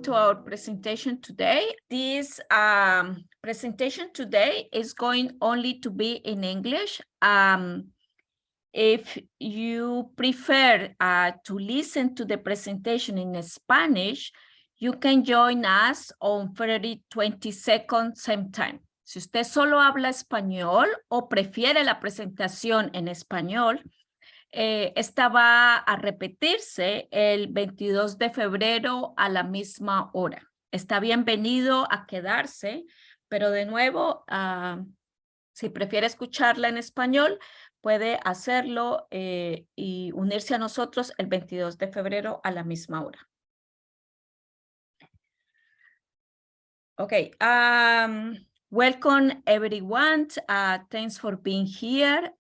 to our presentation today. This presentation today is going only to be in English. If you prefer to listen to the presentation in Spanish, you can join us on February 22nd, same time. Si usted solo habla español o prefiere la presentación en español, esta va a repetirse el 22 de febrero a la misma hora. Está bienvenido a quedarse, pero de nuevo, si prefiere escucharla en español, puede hacerlo y unirse a nosotros el 22 de febrero a la misma hora. Okay, welcome everyone. Thanks for being here.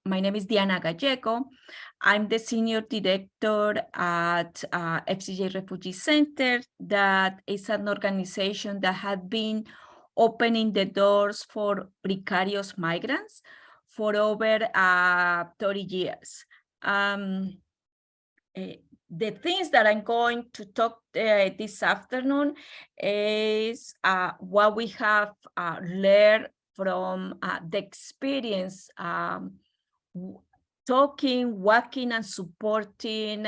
My name is Diana Gallego. I'm the Senior Director at FCJ Refugee Center. That is an organization that has been opening the doors for precarious migrants for over 30 years. The things that I'm going to talk this afternoon is what we have learned from the experience talking, working, and supporting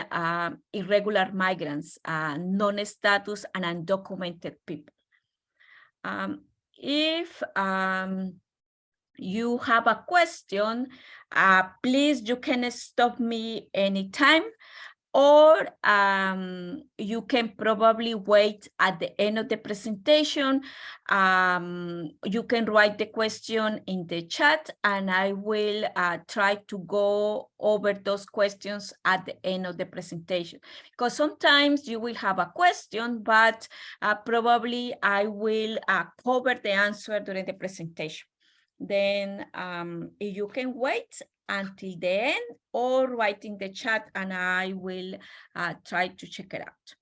irregular migrants, non-status and undocumented people. If you have a question, please, you can stop me anytime, or you can probably wait at the end of the presentation. You can write the question in the chat, and I will try to go over those questions at the end of the presentation. Because sometimes you will have a question, but probably I will cover the answer during the presentation. Then you can wait until the end or write in the chat, and I will try to check it out.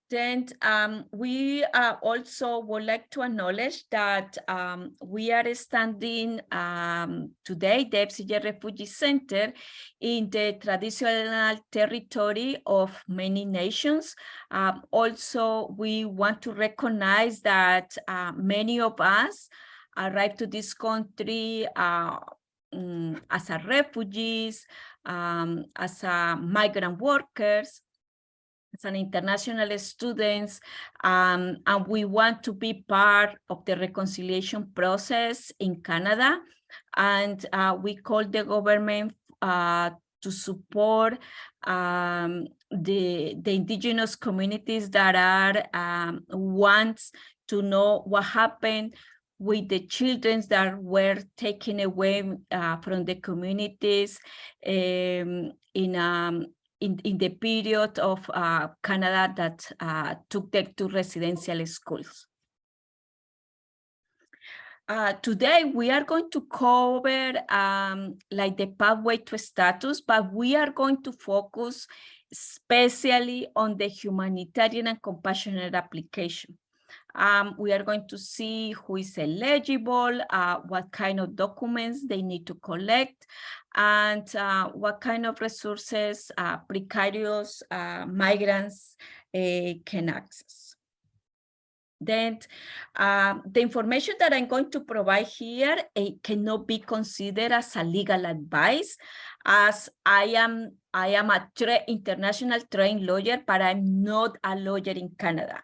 Then we also would like to acknowledge that we are standing today, the FCJ Refugee Center, in the traditional territory of many nations. Also, we want to recognize that many of us arrived to this country as refugees, as migrant workers, as an international students, and we want to be part of the reconciliation process in Canada. And we call the government to support the indigenous communities that are wants to know what happened with the children that were taken away from the communities in the period of Canada that took them to residential schools. Today, we are going to cover like the pathway to status, but we are going to focus especially on the humanitarian and compassionate application. We are going to see who is eligible, what kind of documents they need to collect, and what kind of resources precarious migrants can access. Then the information that I'm going to provide here cannot be considered as a legal advice, as I am a international trained lawyer, but I'm not a lawyer in Canada.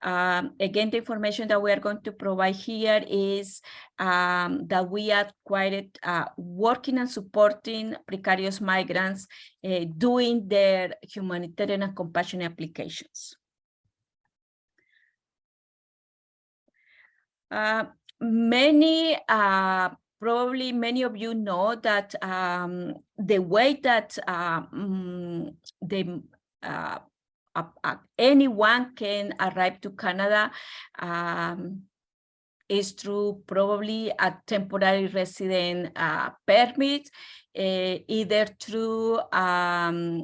Again, the information that we are going to provide here is that we are quite working and supporting precarious migrants doing their humanitarian and compassionate applications. Probably many of you know that the way that anyone can arrive to Canada is through probably a temporary resident permit, either through a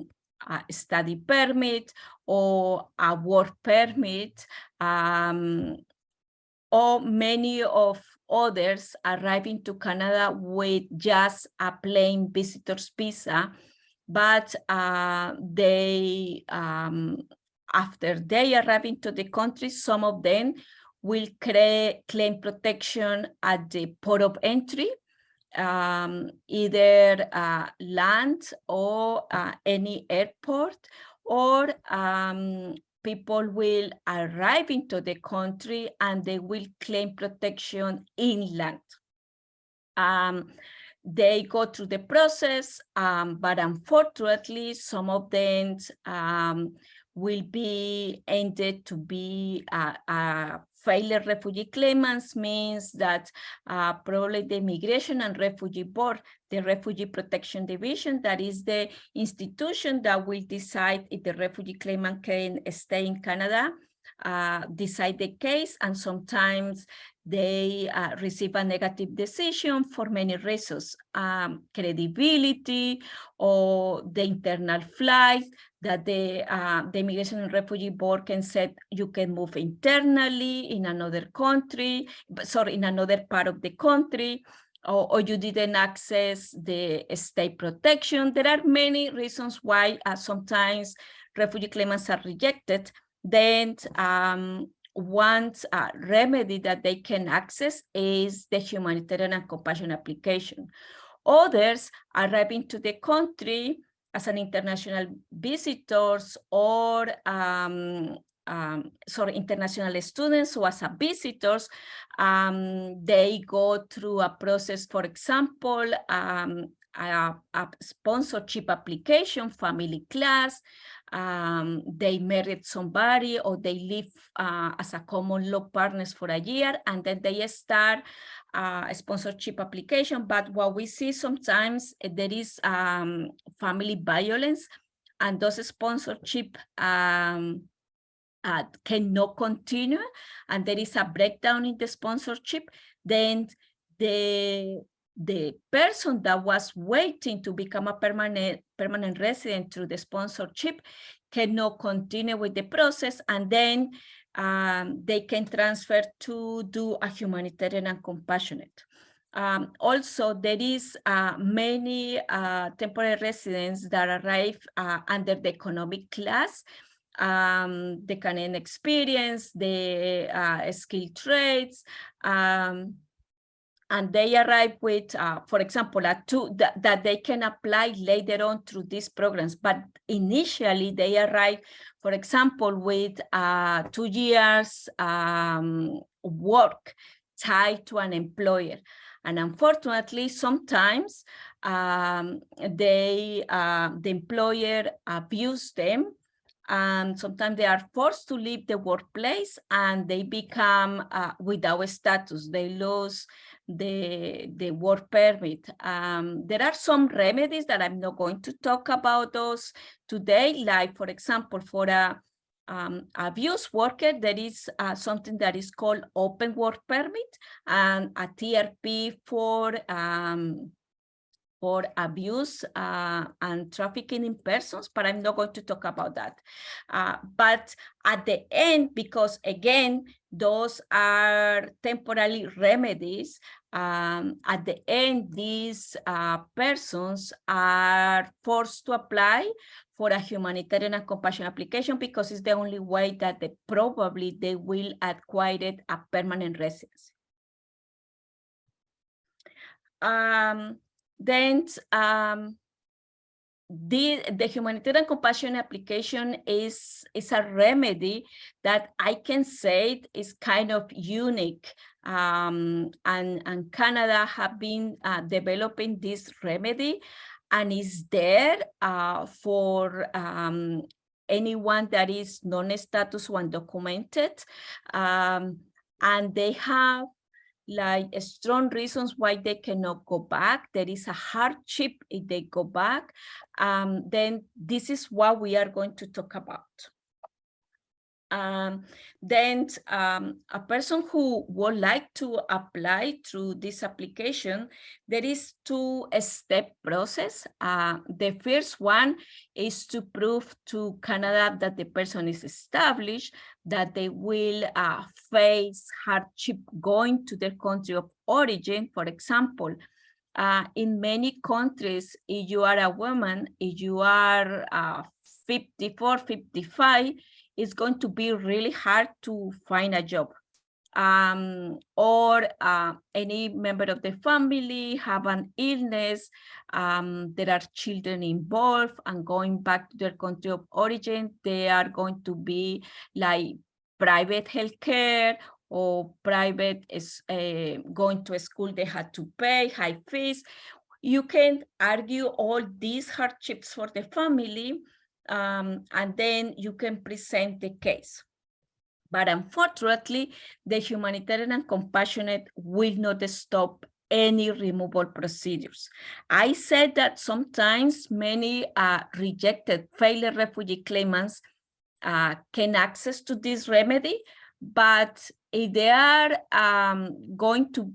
study permit or a work permit, or many of others arriving to Canada with just a plain visitor's visa but they after they arrive into the country, some of them will claim protection at the port of entry, either land or any airport, or people will arrive into the country and they will claim protection inland. They go through the process, but unfortunately, some of them will be ended to be failed refugee claimants, means that probably the Immigration and Refugee Board, the Refugee Protection Division, that is the institution that will decide if the refugee claimant can stay in Canada, decide the case, and sometimes they receive a negative decision for many reasons, credibility or the internal flight, that the Immigration and Refugee Board can say you can move internally in another country, sorry, in another part of the country, or you didn't access the state protection. There are many reasons why sometimes refugee claimants are rejected. Then one remedy that they can access is the Humanitarian and Compassionate application. Others arrive into the country as an international visitors or international students who as a visitors, they go through a process, for example, a sponsorship application, family class, they married somebody or they live as a common law partners for a year, and then they start a sponsorship application. But what we see sometimes, there is family violence, and those sponsorship cannot continue, and there is a breakdown in the sponsorship. Then the person that was waiting to become a permanent resident through the sponsorship cannot continue with the process, and then they can transfer to do a humanitarian and compassionate. Also, there is many temporary residents that arrive under the economic class, the Canadian experience, the skilled trades, and they arrive with, for example, that they can apply later on through these programs. But initially, they arrive, for example, with 2 years work tied to an employer. And unfortunately, sometimes the employer abuse them, and sometimes they are forced to leave the workplace and they become without status. They lose the work permit. There are some remedies that I'm not going to talk about those today, like, for example, for a abuse worker, there is something that is called open work permit and a TRP for abuse and trafficking in persons, but I'm not going to talk about that. But at the end, because again, those are temporary remedies, at the end, these persons are forced to apply for a humanitarian and compassion application, because it's the only way that probably they will acquire a permanent residency. Then the humanitarian compassion application is a remedy that I can say is kind of unique, and Canada have been developing this remedy, and is there for anyone that is non-status undocumented, and they have like strong reasons why they cannot go back. There is a hardship if they go back. Then this is what we are going to talk about. Then a person who would like to apply through this application, there is 2-step process. The first one is to prove to Canada that the person is established, that they will face hardship going to their country of origin. For example, In many countries, if you are a woman, if you are 54, 55, it's going to be really hard to find a job. Or any member of the family have an illness, there are children involved, and going back to their country of origin, they are going to be like private healthcare or private is going to a school they had to pay high fees. You can argue all these hardships for the family, and then you can present the case. But unfortunately, the Humanitarian and Compassionate will not stop any removal procedures. I said that sometimes many rejected, failed refugee claimants can access to this remedy, but if they are going to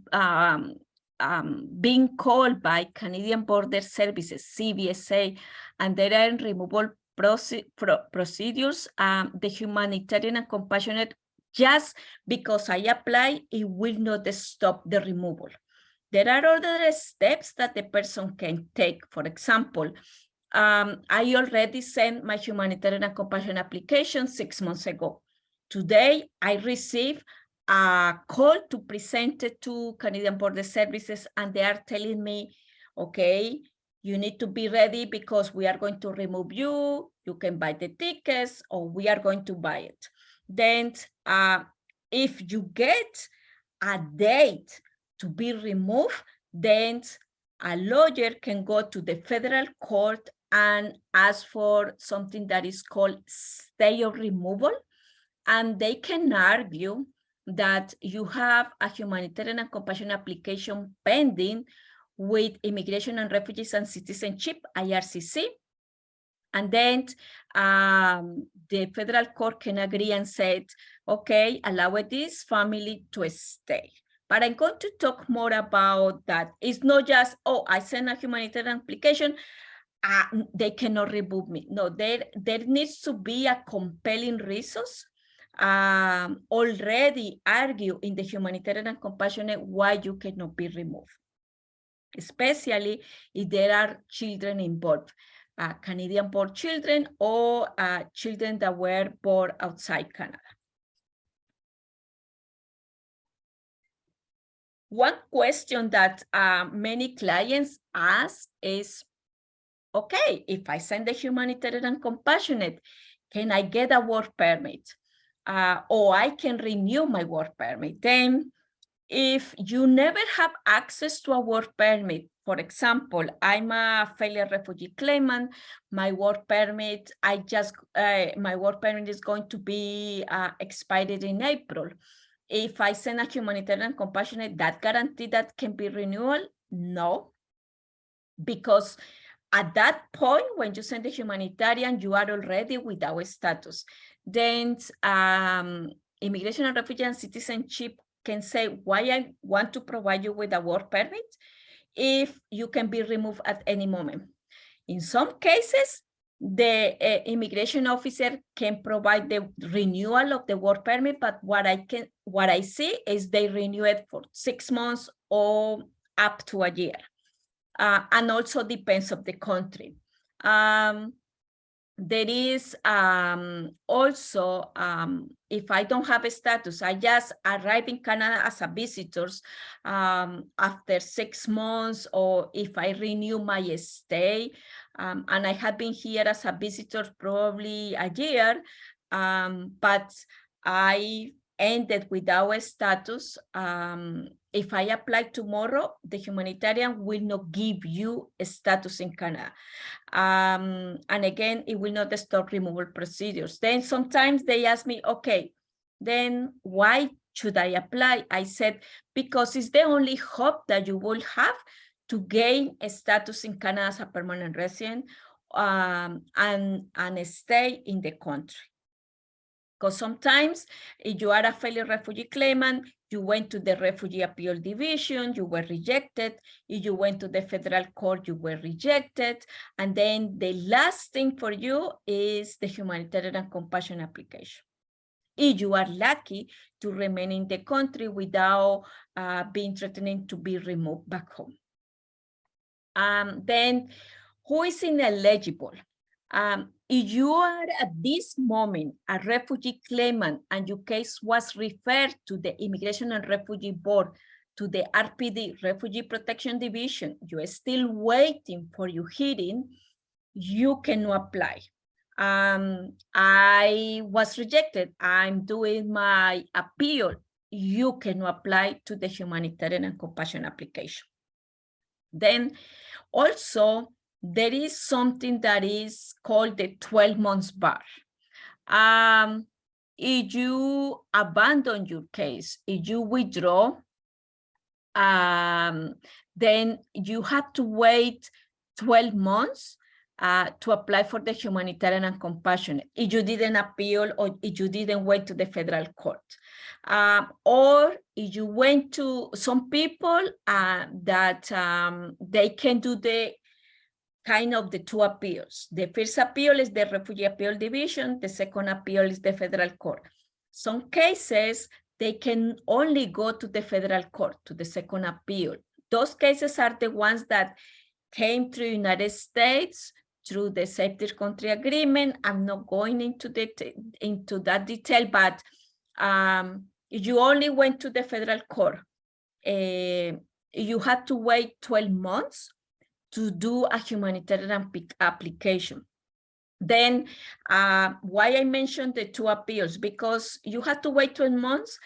being called by Canadian Border Services, CBSA, and they are in removal procedures, the Humanitarian and Compassionate, just because I apply, it will not stop the removal. There are other steps that the person can take. For example, I already sent my Humanitarian and Compassion application 6 months ago. Today, I received a call to present it to Canadian Border Services, and they are telling me, okay, you need to be ready because we are going to remove you. You can buy the tickets, or we are going to buy it. Then if you get a date to be removed, then a lawyer can go to the federal court and ask for something that is called stay of removal. And they can argue that you have a Humanitarian and Compassion application pending with Immigration and Refugees and Citizenship, IRCC. And then the federal court can agree and say, okay, allow this family to stay. But I'm going to talk more about that. It's not just, oh, I sent a humanitarian application, they cannot remove me. No, there needs to be a compelling reasons already argue in the Humanitarian and Compassionate why you cannot be removed, especially if there are children involved, Canadian-born children or children that were born outside Canada. One question that many clients ask is, okay, if I send the Humanitarian and Compassionate, can I get a work permit? Or I can renew my work permit. Then if you never have access to a work permit, for example, I'm a failed refugee claimant, my work permit, my work permit is going to be expired in April. If I send a Humanitarian and Compassionate, that guarantee that can be renewal? No, because at that point, when you send the humanitarian, you are already without status. Then Immigration and Refugee and Citizenship can say, why I want to provide you with a work permit if you can be removed at any moment. In some cases, the immigration officer can provide the renewal of the work permit, but what I see is they renew it for 6 months or up to a year. And also depends of the country. There is also, if I don't have a status, I just arrive in Canada as a visitor after 6 months, or if I renew my stay, and I have been here as a visitor probably a year, but I ended without a status. If I apply tomorrow, the humanitarian will not give you a status in Canada. And again, it will not stop removal procedures. Then sometimes they ask me, okay, then why should I apply? I said, because it's the only hope that you will have to gain a status in Canada as a permanent resident and stay in the country. Because sometimes if you are a failed refugee claimant, you went to the Refugee Appeal Division, you were rejected. If you went to the federal court, you were rejected. And then the last thing for you is the Humanitarian and Compassion application. If you are lucky to remain in the country without being threatening to be removed back home. Then who is ineligible? If you are at this moment a refugee claimant and your case was referred to the Immigration and Refugee Board, to the RPD, Refugee Protection Division, you are still waiting for your hearing, you cannot apply. I was rejected. I'm doing my appeal. You cannot apply to the Humanitarian and Compassion application. Then also, there is something that is called the 12 months bar. If you abandon your case, if you withdraw, then you have to wait 12 months to apply for the Humanitarian and Compassionate if you didn't appeal or if you didn't wait to the federal court. Or if you went to some people that they can do the kind of the two appeals. The first appeal is the Refugee Appeal Division. The second appeal is the federal court. Some cases, they can only go to the federal court, to the second appeal. Those cases are the ones that came through the United States through the Safety Country Agreement. I'm not going into that detail, but if you only went to the federal court, you had to wait 12 months to do a humanitarian application. Then why I mentioned the two appeals, because you have to wait 12 months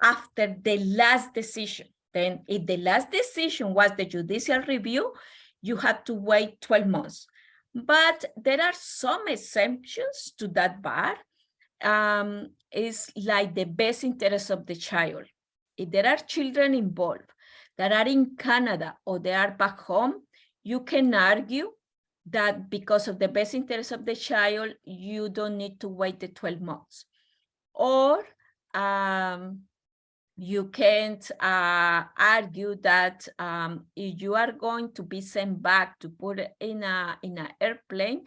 after the last decision. Then if the last decision was the judicial review, you have to wait 12 months. But there are some exemptions to that bar. It's like the best interest of the child. If there are children involved that are in Canada or they are back home, you can argue that because of the best interest of the child, you don't need to wait the 12 months. Or you can't argue that if you are going to be sent back to put in an airplane,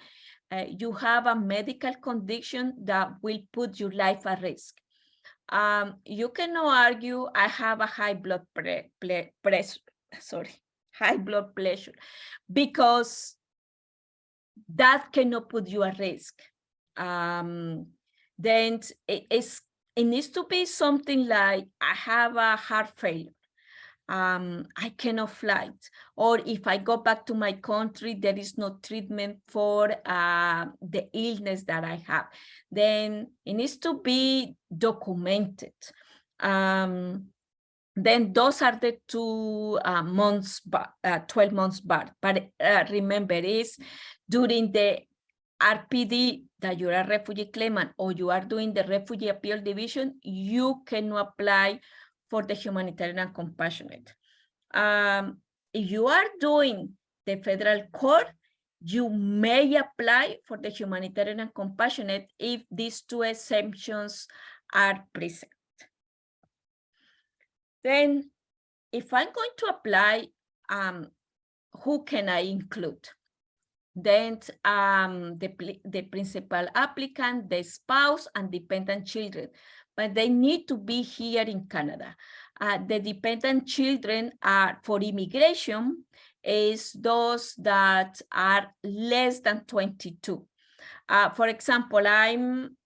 you have a medical condition that will put your life at risk. You cannot argue, I have a high blood pressure, because that cannot put you at risk. Then it needs to be something like, I have a heart failure. I cannot fly. Or if I go back to my country, there is no treatment for the illness that I have. Then it needs to be documented. Then those are the 12 months bar. But remember, is during the RPD that you're a refugee claimant or you are doing the Refugee Appeal Division, you can apply for the Humanitarian and Compassionate. If you are doing the federal court, you may apply for the Humanitarian and Compassionate if these two exemptions are present. Then, if I'm going to apply, who can I include? Then the principal applicant, the spouse, and dependent children. But they need to be here in Canada. The dependent children are for immigration is those that are less than 22. For example, I'm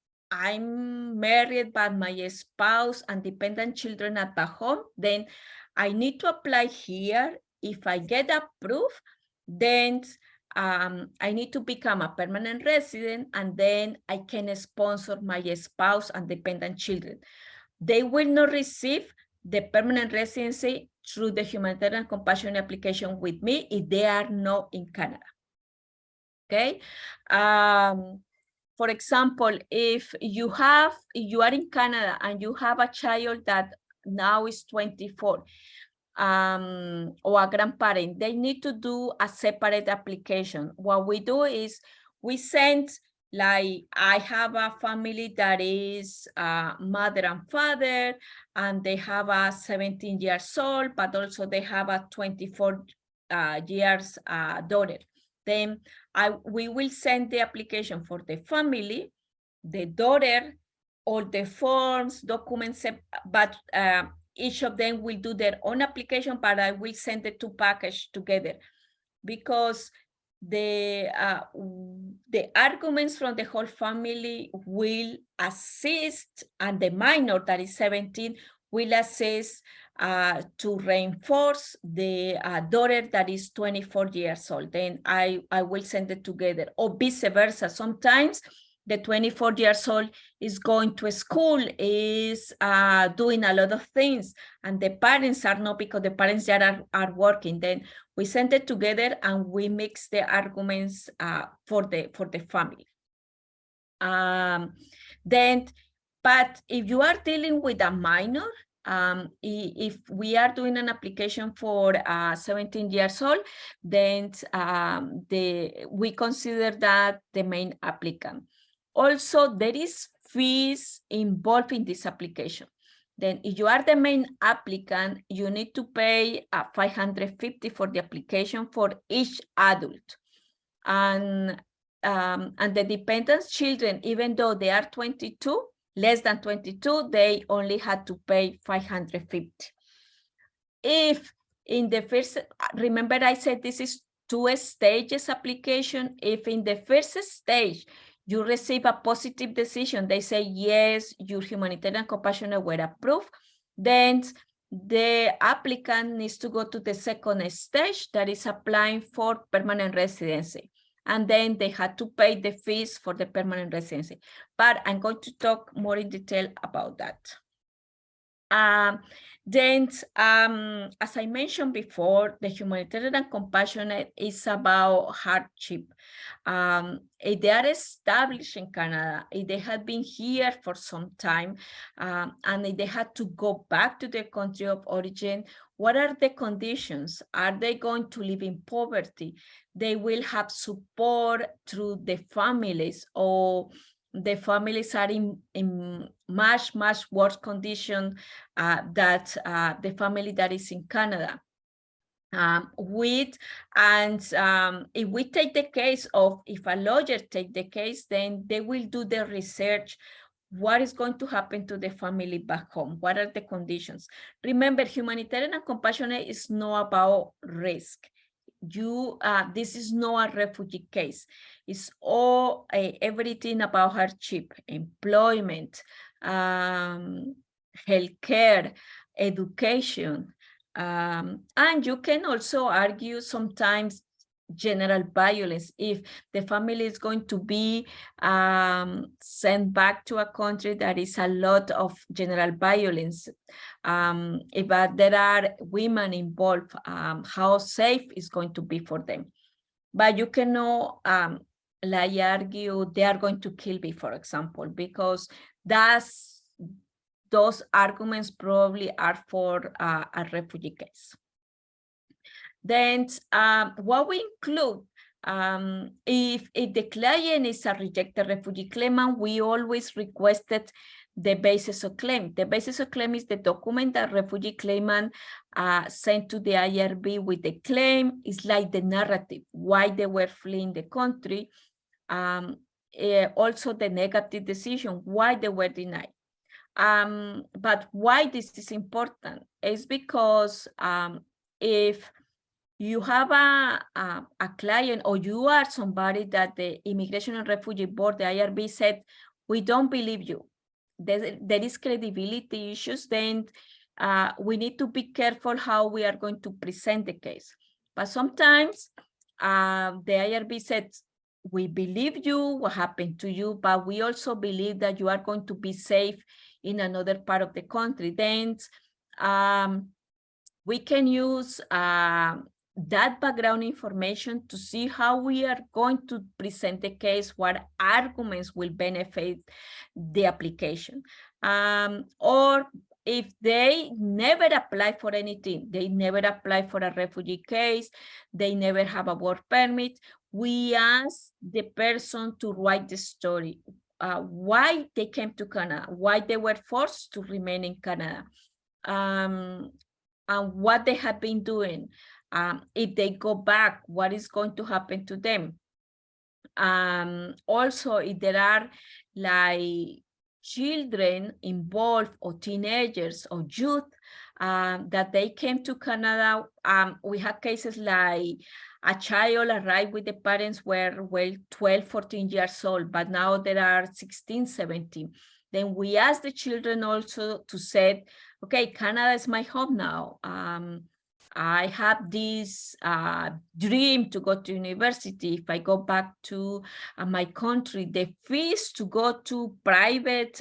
married, but my spouse and dependent children are back home. Then I need to apply here. If I get approved, then I need to become a permanent resident, and then I can sponsor my spouse and dependent children. They will not receive the permanent residency through the Humanitarian Compassion application with me if they are not in Canada. Okay. For example, if you are in Canada and you have a child that now is 24, or a grandparent, they need to do a separate application. What we do is we send, like, I have a family that is mother and father, and they have a 17 years old, but also they have a 24 years daughter. Then we will send the application for the family, the daughter, all the forms, documents, but each of them will do their own application, but I will send the two packages together. because the arguments from the whole family will assist, and the minor that is 17 will assist to reinforce the daughter that is 24 years old. Then I will send it together, or vice versa. Sometimes the 24 years old is going to school, is doing a lot of things, and the parents are not, because the parents that are working. Then we send it together and we mix the arguments for the family. Then, but if you are dealing with a minor, if we are doing an application for 17 years old, then we consider that the main applicant. Also, there is fees involved in this application. Then if you are the main applicant, you need to pay $550 for the application for each adult. And the dependent children, even though they are 22, less than 22, they only had to pay $550. If in the first, remember I said this is 2 stages application. If in the first stage you receive a positive decision, they say, yes, your humanitarian compassionate were approved, then the applicant needs to go to the second stage, that is applying for permanent residency. And then they had to pay the fees for the permanent residency. But I'm going to talk more in detail about that. Then, as I mentioned before, the Humanitarian and Compassionate is about hardship. If they are established in Canada, if they had been here for some time, and if they had to go back to their country of origin, what are the conditions? Are they going to live in poverty? They will have support through the families, or the families are in much worse condition that the family that is in Canada. If we take the case of, if a lawyer take the case, then they will do the research. What is going to happen to the family back home? What are the conditions? Remember, humanitarian and compassionate is not about risk. This is not a refugee case. It's all everything about hardship, employment, healthcare, education, and you can also argue sometimes general violence. If the family is going to be sent back to a country that is a lot of general violence, if there are women involved, how safe is going to be for them. But you cannot like argue they are going to kill me, for example, because those arguments probably are for a refugee case. Then what we include, if the client is a rejected refugee claimant, we always requested the basis of claim. The basis of claim is the document that refugee claimant sent to the IRB with the claim. It's like the narrative, why they were fleeing the country. Also the negative decision, why they were denied. But why this is important is because if you have a client, or you are somebody that the Immigration and Refugee Board, the IRB, said, we don't believe you, there is credibility issues, then we need to be careful how we are going to present the case. But sometimes the IRB said, we believe you, what happened to you, but we also believe that you are going to be safe in another part of the country. Then we can use that background information to see how we are going to present the case, what arguments will benefit the application. Or if they never apply for anything, they never apply for a refugee case, they never have a work permit, we ask the person to write the story. Why they came to Canada, why they were forced to remain in Canada, and what they have been doing. If they go back, what is going to happen to them? Also, if there are like children involved or teenagers or youth that they came to Canada. We have cases like a child arrived with the parents were, well, 12, 14 years old, but now they are 16, 17. Then we ask the children also to say, okay, Canada is my home now. I have this dream to go to university. If I go back to my country, the fees to go to private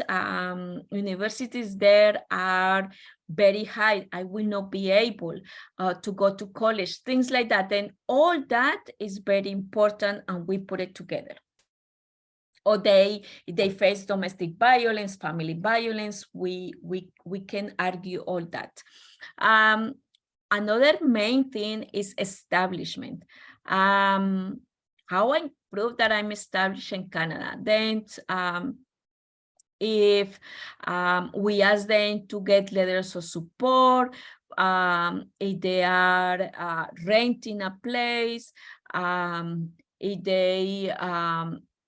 universities there are very high. I will not be able to go to college, things like that. And all that is very important, and we put it together. Or they face domestic violence, family violence, we can argue all that. Another main thing is establishment. How I prove that I'm established in Canada? Then if we ask them to get letters of support, if they are renting a place, if they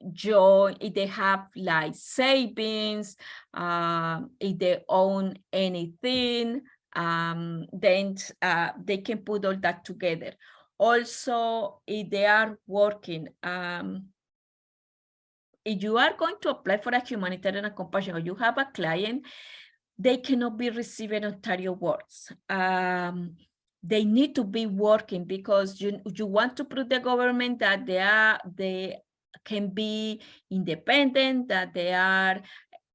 if they have like savings, if they own anything, then they can put all that together. Also, if they are working, if you are going to apply for a humanitarian and compassion, or you have a client, they cannot be receiving Ontario works. They need to be working, because you want to prove the government that they can be independent, that they are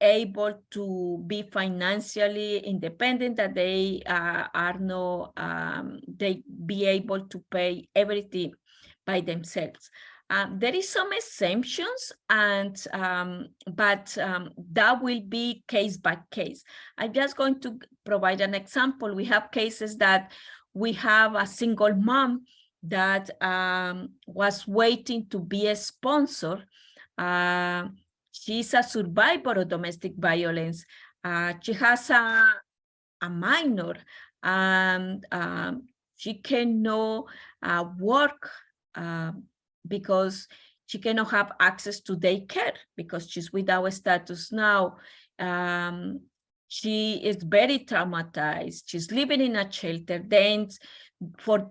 able to be financially independent, that they are no, they be able to pay everything by themselves. There is some exemptions, and but that will be case by case. I'm just going to provide an example. We have cases that we have a single mom that was waiting to be a sponsor. She's a survivor of domestic violence. She has a minor, and she cannot work because she cannot have access to daycare because she's without status now. She is very traumatized. She's living in a shelter. Then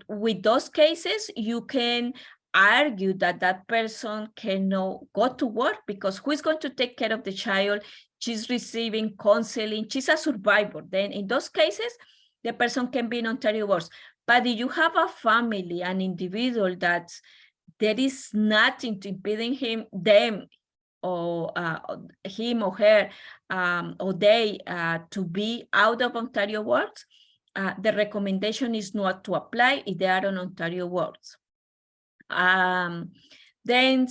with those cases, you can argue that that person cannot go to work, because who is going to take care of the child? She's receiving counseling. She's a survivor. Then in those cases, the person can be in Ontario works. But if you have a family, an individual that there is nothing to impeding them or him or her or they to be out of Ontario works, the recommendation is not to apply if they are on Ontario works. Then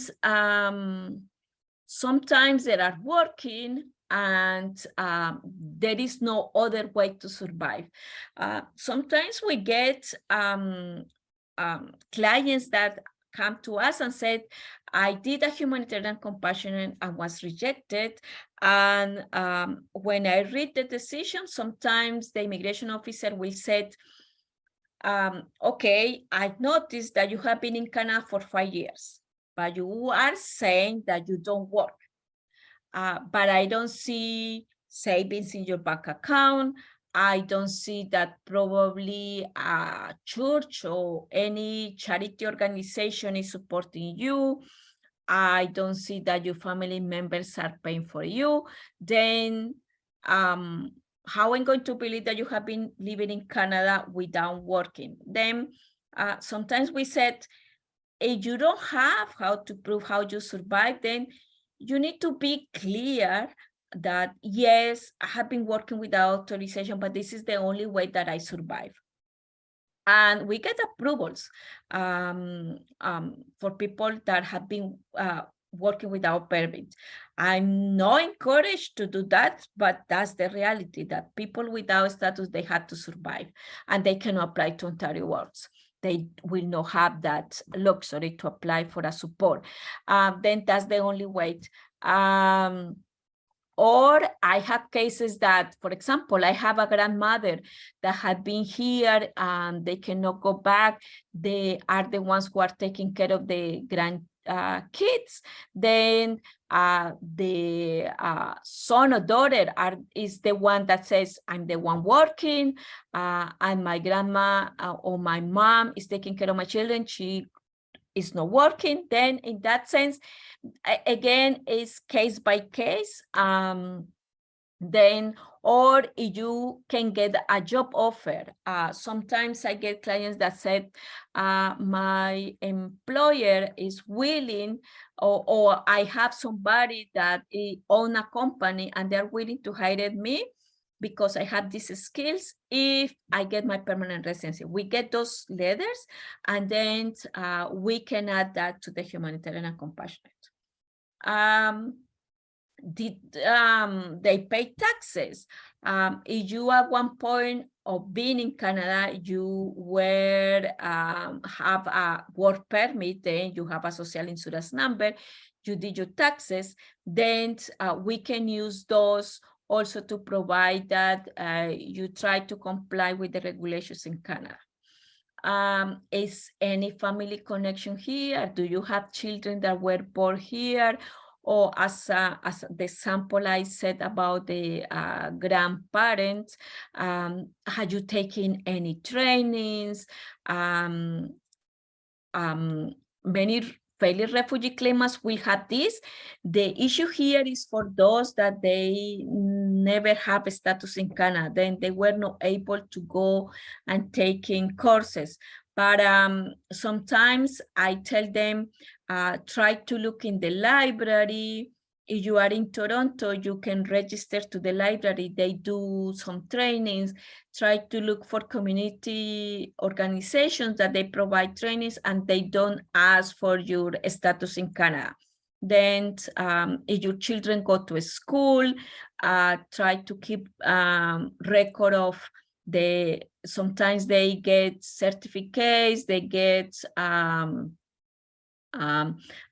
sometimes they are working and there is no other way to survive. Sometimes we get clients that come to us and said, I did a humanitarian compassionate and was rejected. And when I read the decision, sometimes the immigration officer will say, okay, I noticed that you have been in Canada for 5 years, but you are saying that you don't work. But I don't see savings in your bank account. I don't see that probably a church or any charity organization is supporting you. I don't see that your family members are paying for you. Then how am I going to believe that you have been living in Canada without working? Then sometimes we said, if you don't have how to prove how you survive, then you need to be clear that, yes, I have been working without authorization, but this is the only way that I survive. And we get approvals for people that have been working without permits. I'm not encouraged to do that, but that's the reality, that people without status, they had to survive and they cannot apply to Ontario works. They will not have that luxury to apply for a support. Then that's the only way. Or I have cases that, for example, I have a grandmother that had been here and they cannot go back. They are the ones who are taking care of the kids, then the son or daughter is the one that says, I'm the one working, and my grandma or my mom is taking care of my children, she is not working. Then in that sense, again, it's case by case. Then, or you can get a job offer. Sometimes I get clients that said, my employer is willing, or I have somebody that owns a company and they're willing to hire me because I have these skills if I get my permanent residency. We get those letters, and then we can add that to the Humanitarian and Compassionate. Did they pay taxes? If you at one point of being in Canada, you were have a work permit, then you have a social insurance number, you did your taxes, then we can use those also to provide that you try to comply with the regulations in Canada. Is any family connection here? Do you have children that were born here? Or as the example I said about the grandparents, have you taken any trainings? Many failed refugee claimants will have this. The issue here is for those that they never have a status in Canada, then they were not able to go and taking courses. But sometimes I tell them, try to look in the library. If you are in Toronto, you can register to the library. They do some trainings. Try to look for community organizations that they provide trainings and they don't ask for your status in Canada. Then if your children go to a school, try to keep record of sometimes they get certificates, they get a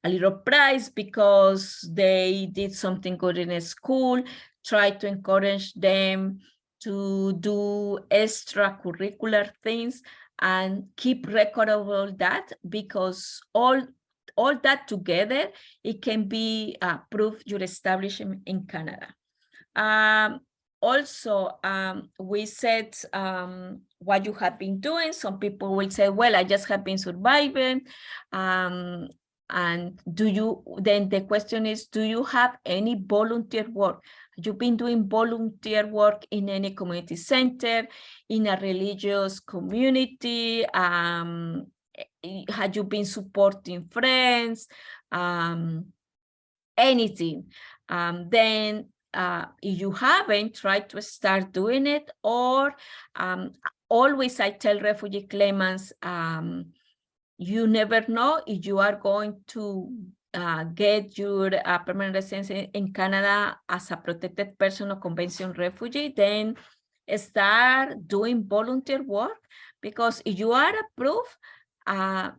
little prize because they did something good in a school. Try to encourage them to do extracurricular things and keep record of all that, because all that together, it can be proof you're established in Canada. Also, we said what you have been doing. Some people will say, well, I just have been surviving. And then the question is, do you have any volunteer work? You've been doing volunteer work in any community center, in a religious community? Have you been supporting friends? Anything? Then if you haven't, try to start doing it. Or always I tell refugee claimants, you never know if you are going to get your permanent residency in Canada as a protected person or convention refugee. Then start doing volunteer work, because if you are approved,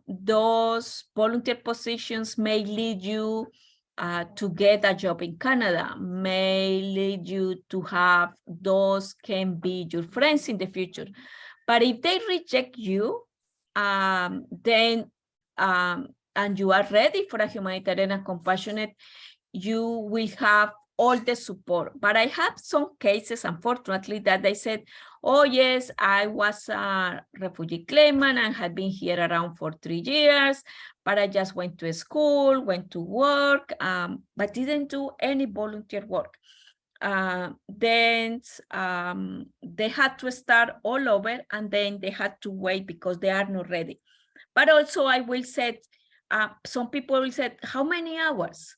those volunteer positions may lead you to get a job in Canada, may lead you to have those can be your friends in the future. But if they reject you, then and you are ready for a humanitarian and compassionate, you will have all the support. But I have some cases, unfortunately, that they said, oh yes, I was a refugee claimant and had been here around for 3 years, but I just went to school, went to work, but didn't do any volunteer work. Then they had to start all over, and then they had to wait because they are not ready. But also I will say, some people will say, how many hours?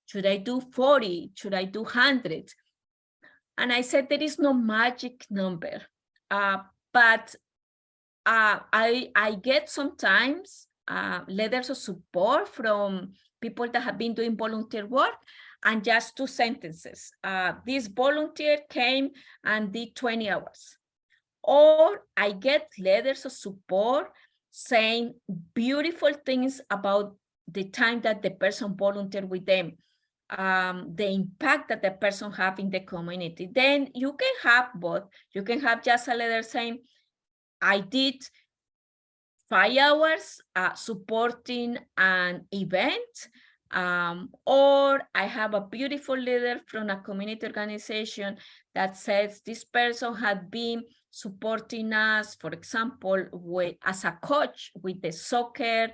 Should I do 40? Should I do 100? And I said, there is no magic number. But I get sometimes letters of support from people that have been doing volunteer work, and just 2 sentences. This volunteer came and did 20 hours. Or I get letters of support saying beautiful things about the time that the person volunteered with them, the impact that the person have in the community. Then you can have both. You can have just a letter saying, I did 5 hours supporting an event, or I have a beautiful leader from a community organization that says this person had been supporting us, for example, as a coach with the soccer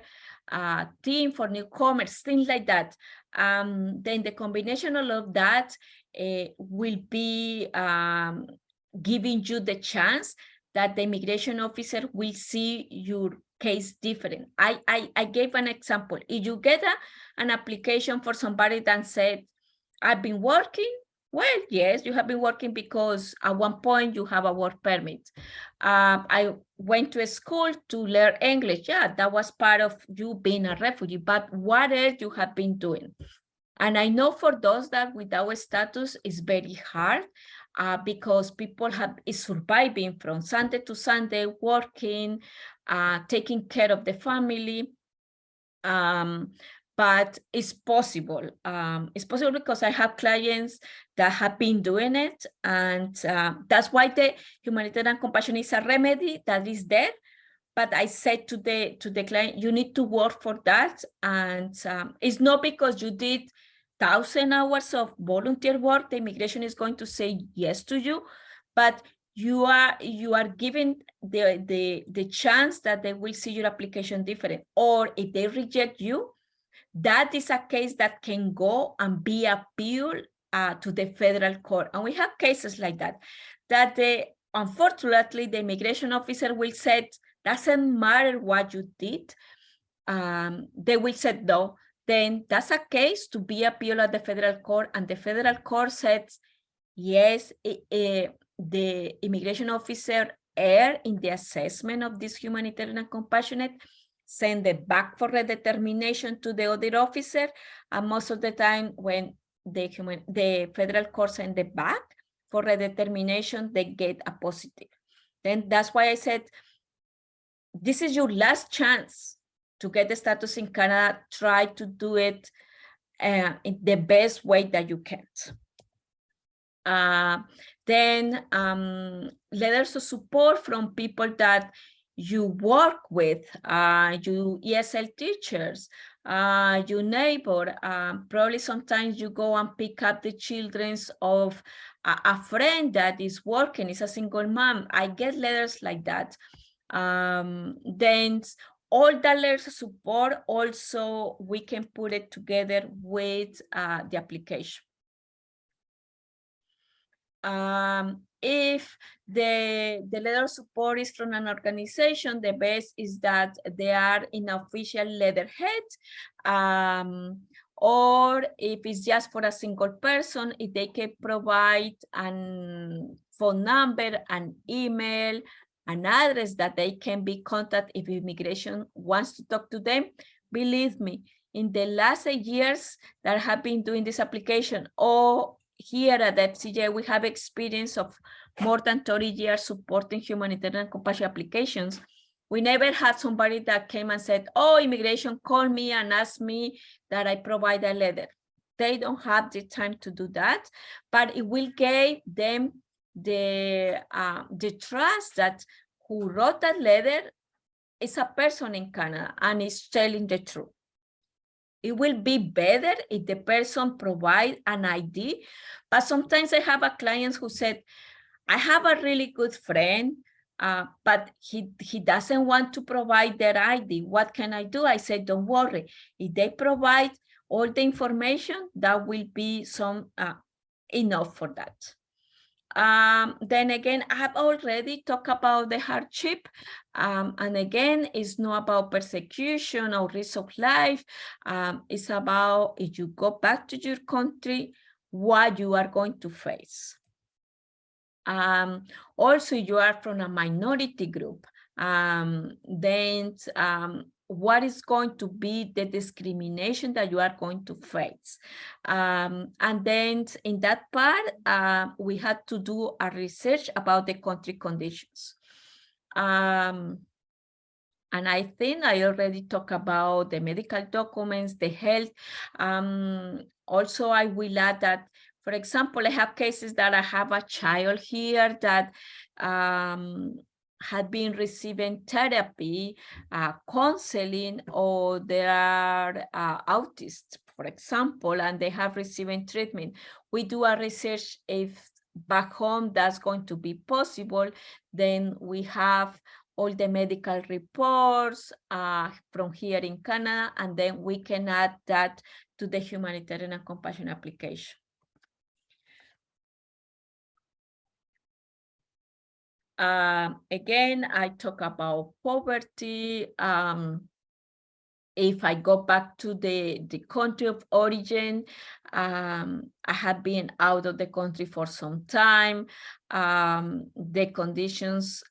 team for newcomers, things like that. Then the combination of all of that will be giving you the chance that the immigration officer will see your case different. I gave an example. If you get an application for somebody that said, I've been working, well, yes, you have been working because at one point you have a work permit. I went to a school to learn English. Yeah, that was part of you being a refugee, but what else you have been doing? And I know for those that without status is very hard because people is surviving from Sunday to Sunday, working, taking care of the family. But it's possible. It's possible because I have clients that have been doing it. And that's why the Humanitarian Compassion is a remedy that is there. But I said to the client, you need to work for that. And it's not because you did 1,000 hours of volunteer work, the immigration is going to say yes to you, but you are given the chance that they will see your application different. Or if they reject you, that is a case that can go and be appealed to the federal court. And we have cases like that, that unfortunately, the immigration officer will say, doesn't matter what you did. They will say no. Then that's a case to be appealed at the federal court, and the federal court says, yes, the immigration officer erred in the assessment of this humanitarian and compassionate, send it back for redetermination to the other officer, and most of the time when the federal court send it back for redetermination, they get a positive. Then that's why I said, this is your last chance to get the status in Canada. Try to do it in the best way that you can. Then letters of support from people that you work with, you ESL teachers, your neighbor. Probably sometimes you go and pick up the children of a friend that is working, is a single mom. I get letters like that. Then all the letters of support, also we can put it together with the application. If the letter of support is from an organization, the best is that they are in official letterhead. Or if it's just for a single person, if they can provide a phone number, an email, an address that they can be contacted if immigration wants to talk to them. Believe me, in the last 8 years that I have been doing this application, or here at the FCJ, we have experience of more than 30 years supporting humanitarian and compassion applications. We never had somebody that came and said, oh, immigration called me and asked me that I provide a letter. They don't have the time to do that, but it will give them the trust that who wrote that letter is a person in Canada and is telling the truth. It will be better if the person provide an ID, but sometimes I have a client who said, I have a really good friend, but he doesn't want to provide their ID. What can I do? I said, don't worry. If they provide all the information, that will be some enough for that. Then again, I have already talked about the hardship. And again, it's not about persecution or risk of life. It's about if you go back to your country, what you are going to face. Also, you are from a minority group. Then what is going to be the discrimination that you are going to face? And then in that part, we had to do a research about the country conditions. And I think I already talked about the medical documents, the health. Also, I will add that, for example, I have cases that I have a child here that had been receiving therapy, counseling, or they are autists, for example, and they have receiving treatment. We do a research if back home that's going to be possible. Then we have all the medical reports from here in Canada, and then we can add that to the humanitarian and compassion application. Again, I talk about poverty. If I go back to the country of origin, I have been out of the country for some time. The conditions,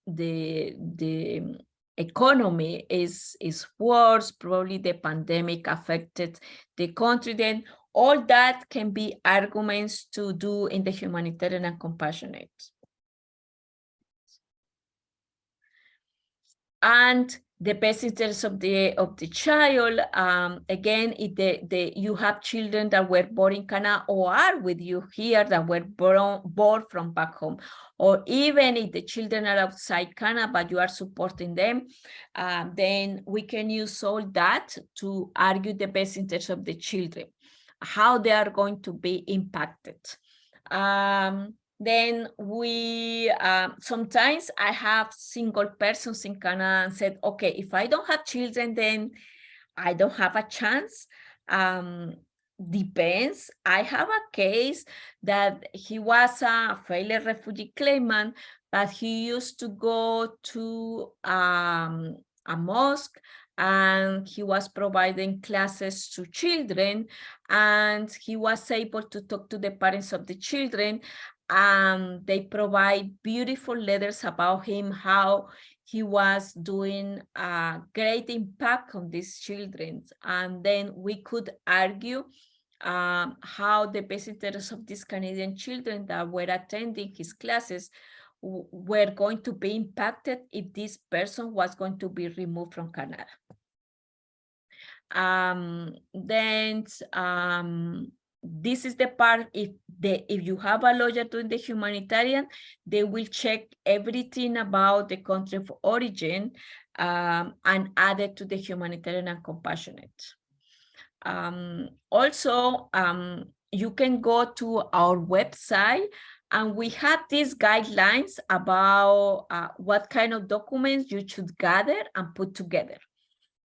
the economy is worse. Probably the pandemic affected the country. Then all that can be arguments to do in the humanitarian and compassionate. And the best interest of the child, again, if you have children that were born in Canada or are with you here that were born from back home, or even if the children are outside Canada but you are supporting them, then we can use all that to argue the best interest of the children, how they are going to be impacted. Then we, sometimes I have single persons in Canada and said, okay, if I don't have children, then I don't have a chance. Depends. I have a case that he was a failed refugee claimant, but he used to go to a mosque, and he was providing classes to children, and he was able to talk to the parents of the children. They provide beautiful letters about him, how he was doing a great impact on these children. And then we could argue how the best interests of these Canadian children that were attending his classes were going to be impacted if this person was going to be removed from Canada. Then this is the part, if you have a lawyer doing the humanitarian, they will check everything about the country of origin and add it to the humanitarian and compassionate. Also, you can go to our website, and we have these guidelines about what kind of documents you should gather and put together.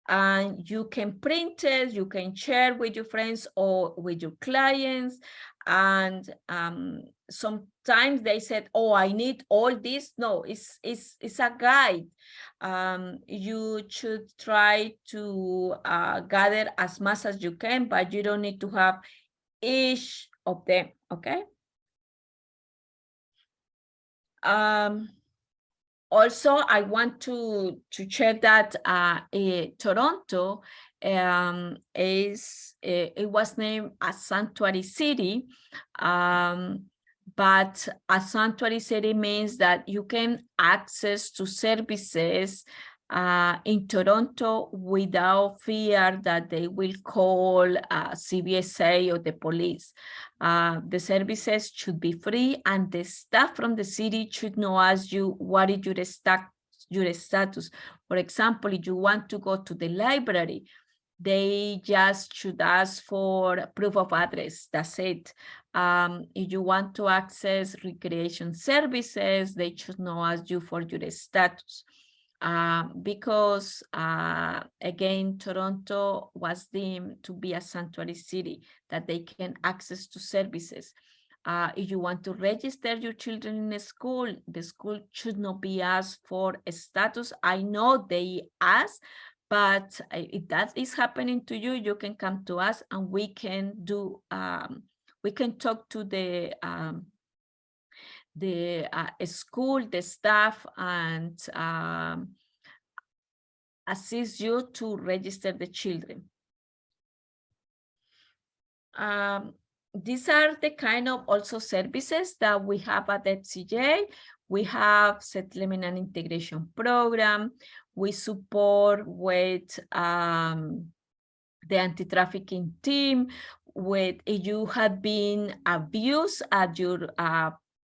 And you can print it, you can share with your friends or with your clients. And sometimes they said, oh, I need all this. No, it's a guide. You should try to gather as much as you can, but you don't need to have each of them, okay? Also, I want to share that Toronto it was named a sanctuary city, but a sanctuary city means that you can access to services in Toronto without fear that they will call CBSA or the police. The services should be free, and the staff from the city should not ask you what is your status. For example, if you want to go to the library, they just should ask for proof of address. That's it. If you want to access recreation services, they should not ask you for your status. Because again, Toronto was deemed to be a sanctuary city that they can access to services. If you want to register your children in a school, the school should not be asked for a status. I know they ask, but if that is happening to you, you can come to us and we can do, we can talk to the school, the staff, and assist you to register the children. These are the kind of also services that we have at FCJ. We have settlement and integration program. We support with the anti-trafficking team. If you have been abused at your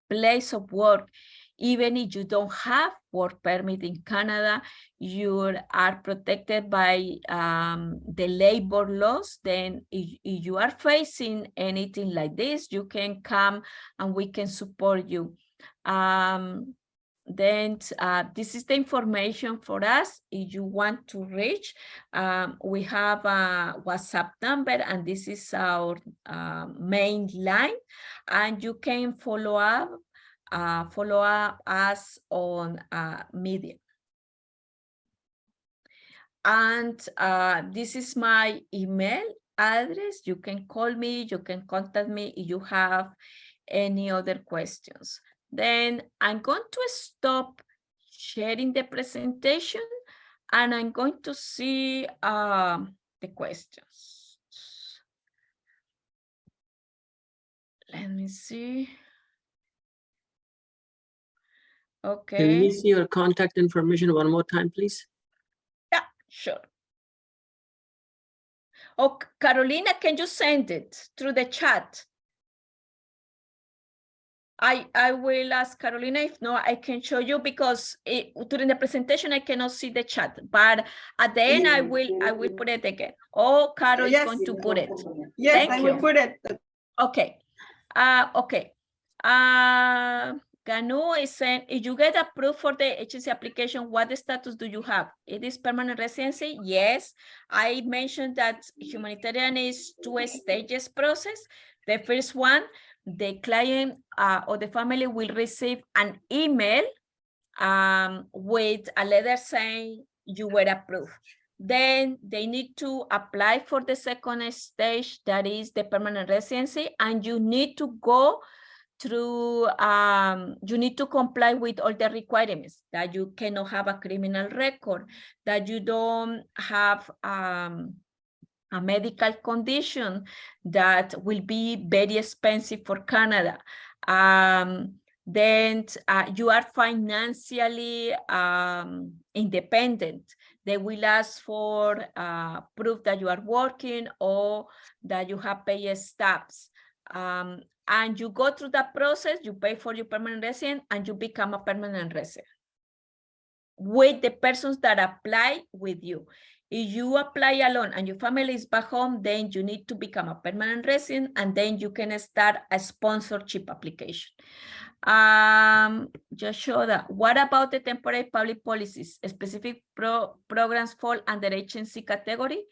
place of work, even if you don't have work permit in Canada, you are protected by the labor laws. Then if you are facing anything like this, you can come and we can support you. Then this is the information for us. If you want to reach, we have a WhatsApp number, and this is our main line, and you can follow up us on media. And this is my email address. You can call me, you can contact me if you have any other questions. Then I'm going to stop sharing the presentation, and I'm going to see the questions. Let me see. Okay. Can we see your contact information one more time, please? Yeah, sure. Oh, Carolina, can you send it through the chat? I will ask Carolina. If not, I can show you, because during the presentation I cannot see the chat, but at the end I will put it again. Oh, Carol is going to put it. Yes, Thank I you. will put it. Okay. Okay. Ganu is saying, if you get approved for the agency application, what status do you have? It is permanent residency? Yes. I mentioned that humanitarian is 2 stages process. The first one, the client or the family will receive an email with a letter saying you were approved. Then they need to apply for the second stage, that is the permanent residency, and you need to go through, you need to comply with all the requirements, that you cannot have a criminal record, that you don't have a medical condition that will be very expensive for Canada. Then you are financially independent. They will ask for proof that you are working or that you have paid stubs. And you go through that process, you pay for your permanent resident, and you become a permanent resident with the persons that apply with you. If you apply alone and your family is back home, then you need to become a permanent resident, and then you can start a sponsorship application. Just show that. What about the temporary public policies? Specific programs fall under agency category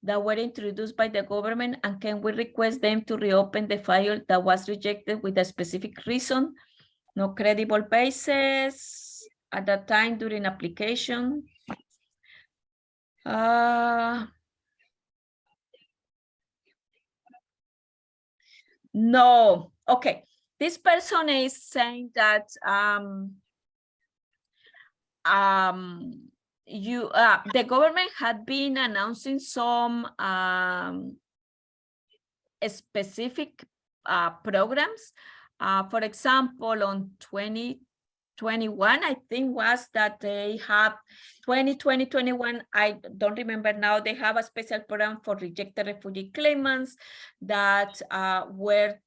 that were introduced by the government, and can we request them to reopen the file that was rejected with a specific reason? No credible basis at that time during application. No. Okay. This person is saying that the government had been announcing some specific programs. For example, on 2021, I think was that they have 2021, I don't remember now, they have a special program for rejected refugee claimants that were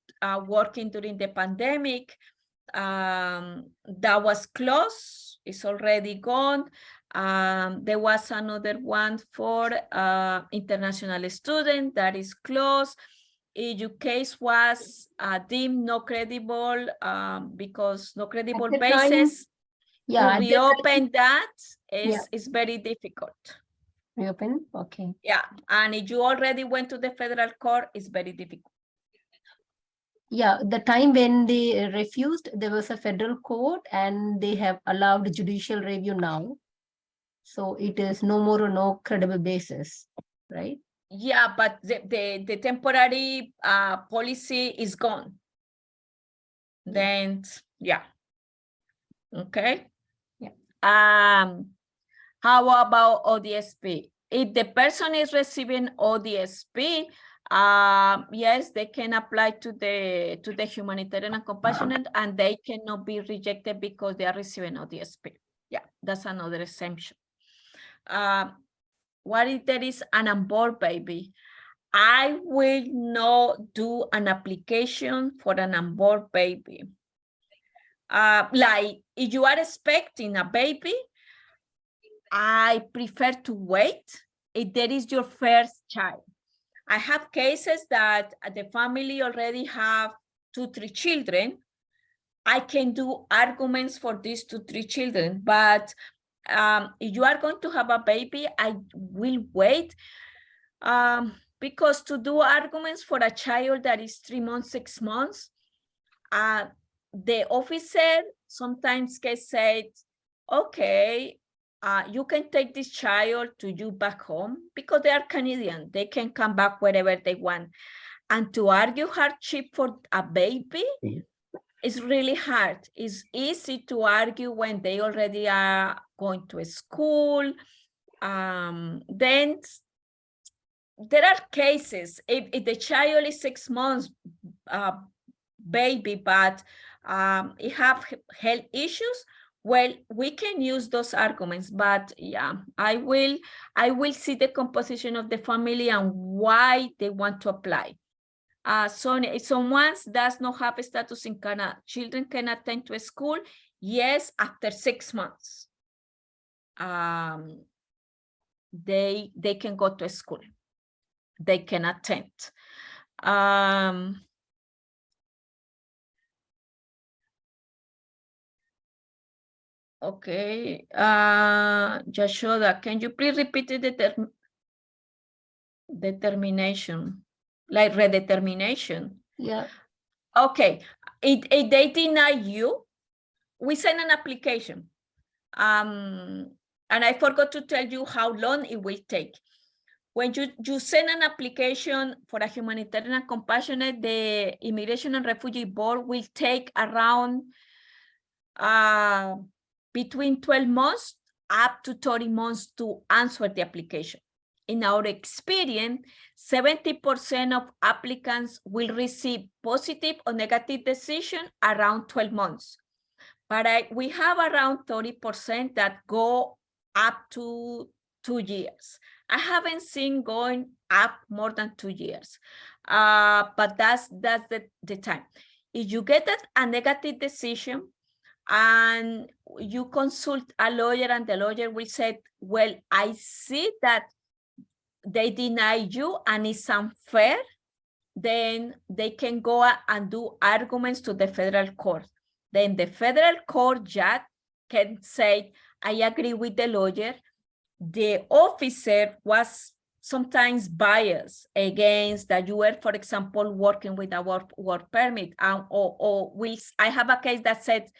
working during the pandemic. That was closed, it's already gone. There was another one for international students that is closed. Your case was deemed no credible because no credible basis. Yeah, to reopen that is very difficult. Reopen, okay. Yeah, and if you already went to the federal court, it's very difficult. Yeah, the time when they refused, there was a federal court and they have allowed judicial review now. So it is no more or no credible basis, right? Yeah, but the temporary policy is gone. Then, yeah. Okay. Yeah. How about ODSP? If the person is receiving ODSP, yes, they can apply to the Humanitarian and Compassionate, and they cannot be rejected because they are receiving ODSP. Yeah, that's another exemption. What if there is an unborn baby? I will not do an application for an unborn baby. Like if you are expecting a baby, I prefer to wait if there is your first child. I have cases that the family already have 2-3 children. I can do arguments for these 2-3 children, but if you are going to have a baby, I will wait because to do arguments for a child that is 3 months, 6 months, the officer sometimes can say, okay, you can take this child to you back home because they are Canadian. They can come back wherever they want. And to argue hardship for a baby is really hard. It's easy to argue when they already are going to school. Then there are cases, if the child is 6 months baby, but it have health issues, well, we can use those arguments, but yeah, I will see the composition of the family and why they want to apply. Sonia, if someone does not have a status in Canada, children can attend to a school, yes, after 6 months. They can go to a school. They can attend. Okay, Yashoda, can you please repeat the determination, like redetermination? Yeah. Okay, if they deny you, we send an application. And I forgot to tell you how long it will take. When you send an application for a humanitarian and compassionate, the Immigration and Refugee Board will take around between 12 months up to 30 months to answer the application. In our experience, 70% of applicants will receive positive or negative decision around 12 months. But we have around 30% that go up to 2 years. I haven't seen going up more than 2 years, but that's the time. If you get a negative decision and you consult a lawyer and the lawyer will say, well, I see that they deny you and it's unfair, then they can go and do arguments to the federal court. Then the federal court judge can say, I agree with the lawyer. The officer was sometimes biased against that you were, for example, working with a work permit. I have a case that said,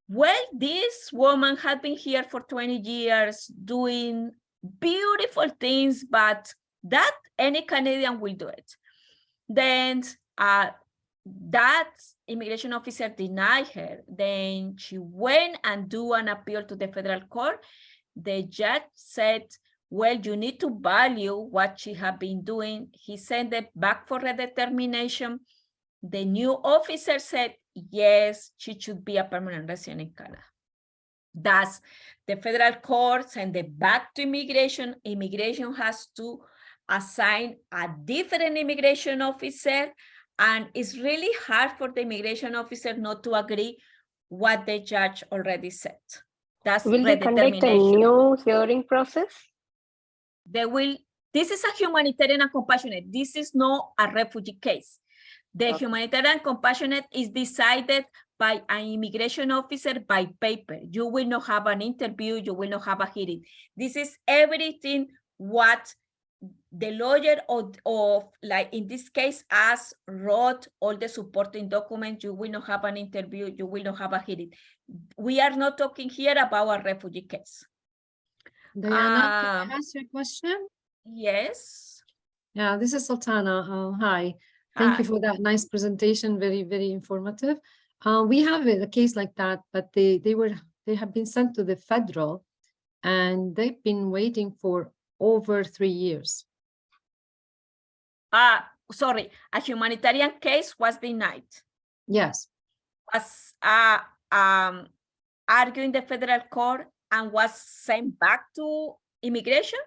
well, this woman had been here for 20 years doing beautiful things, but that any Canadian will do it. Then that immigration officer denied her. Then she went and do an appeal to the federal court. The judge said, well, you need to value what she had been doing. He sent it back for redetermination. The new officer said, yes, she should be a permanent resident in Canada. Thus, the federal court sent it back to immigration. Immigration has to assign a different immigration officer, and it's really hard for the immigration officer not to agree what the judge already said. That's will they conduct a new hearing process? They will. This is a humanitarian and compassionate. This is not a refugee case. The humanitarian and compassionate is decided by an immigration officer by paper. You will not have an interview. You will not have a hearing. This is everything what the lawyer of like in this case, us wrote all the supporting documents. You will not have an interview. You will not have a hearing. We are not talking here about a refugee case. Diana, can I ask you a question? Yes. Yeah, this is Sultana. Hi. Thank you for that nice presentation. Very, very informative. We have a case like that, but they have been sent to the federal, and they've been waiting for over 3 years. Sorry, a humanitarian case was denied. Yes. Was argued in the federal court and was sent back to immigration?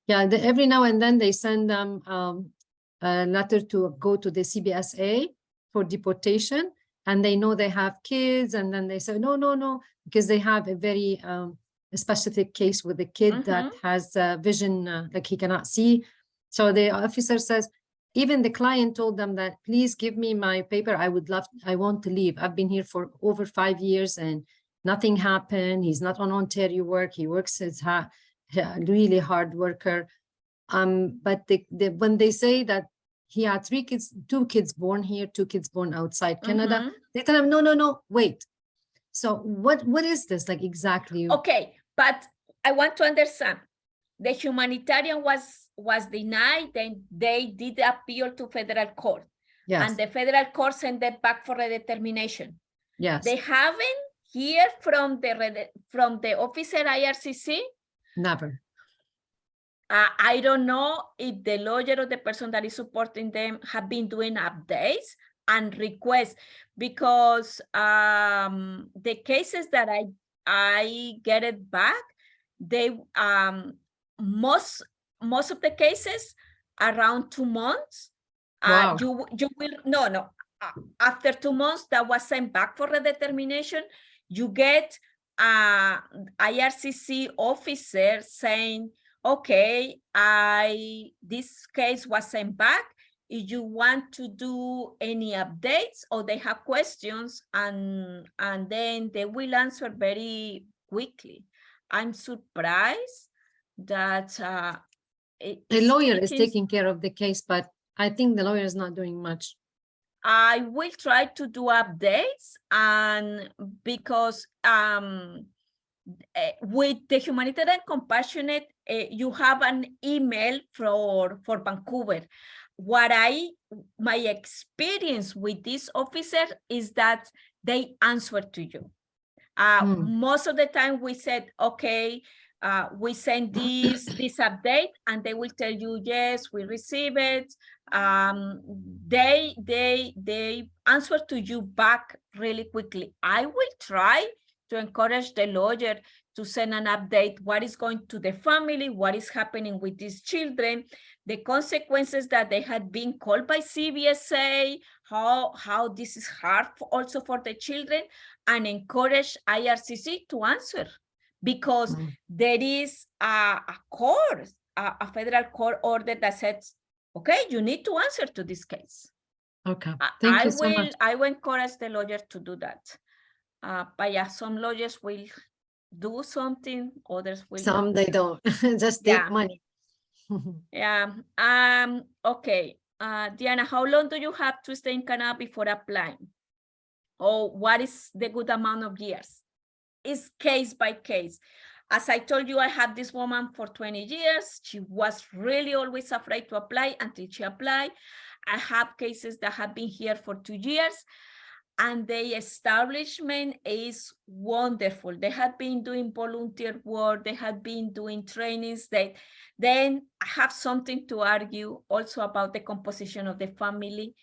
Yeah, every now and then they send them a letter to go to the CBSA for deportation, and they know they have kids, and then they say, no, because they have a very specific case with a kid that has vision, like he cannot see. So the officer says, even the client told them that, please give me my paper. I want to leave. I've been here for over 5 years and nothing happened. He's not on Ontario work. He works as a really hard worker. But when they say that he had 3 kids, 2 kids born here, 2 kids born outside Canada, they tell him, no, wait. So what is this like exactly? Okay, but I want to understand. The humanitarian was denied, then they did appeal to federal court. Yes. And the federal court sent it back for a determination. Yes. They haven't heard from the officer IRCC? Never. I don't know if the lawyer or the person that is supporting them have been doing updates and requests, because the cases that I get it back, they most of the cases around 2 months. Wow. You will after 2 months that was sent back for the determination, you get IRCC officer saying, okay, this case was sent back. If you want to do any updates or they have questions, and then they will answer very quickly. I'm surprised that the lawyer is taking care of the case, but I think the lawyer is not doing much. I will try to do updates, and because with the Humanitarian Compassionate, you have an email for Vancouver. My experience with this officer is that they answer to you. Most of the time we said, okay, we send this update, and they will tell you, yes, we receive it. They answer to you back really quickly. I will try to encourage the lawyer to send an update, what is going to the family, what is happening with these children, the consequences that they had been called by CBSA, how this is hard also for the children, and encourage IRCC to answer, because there is a federal court order that says, okay, you need to answer to this case. Okay, thank you so much. I will encourage the lawyer to do that. But yeah, some lawyers will do something, others will some not. They don't. Just take money. Yeah. Okay. Diana, how long do you have to stay in Canada before applying? Or what is the good amount of years? It's case by case. As I told you, I had this woman for 20 years. She was really always afraid to apply until she applied. I have cases that have been here for 2 years, and the establishment is wonderful. They have been doing volunteer work. They have been doing trainings. Then I have something to argue also about the composition of the family.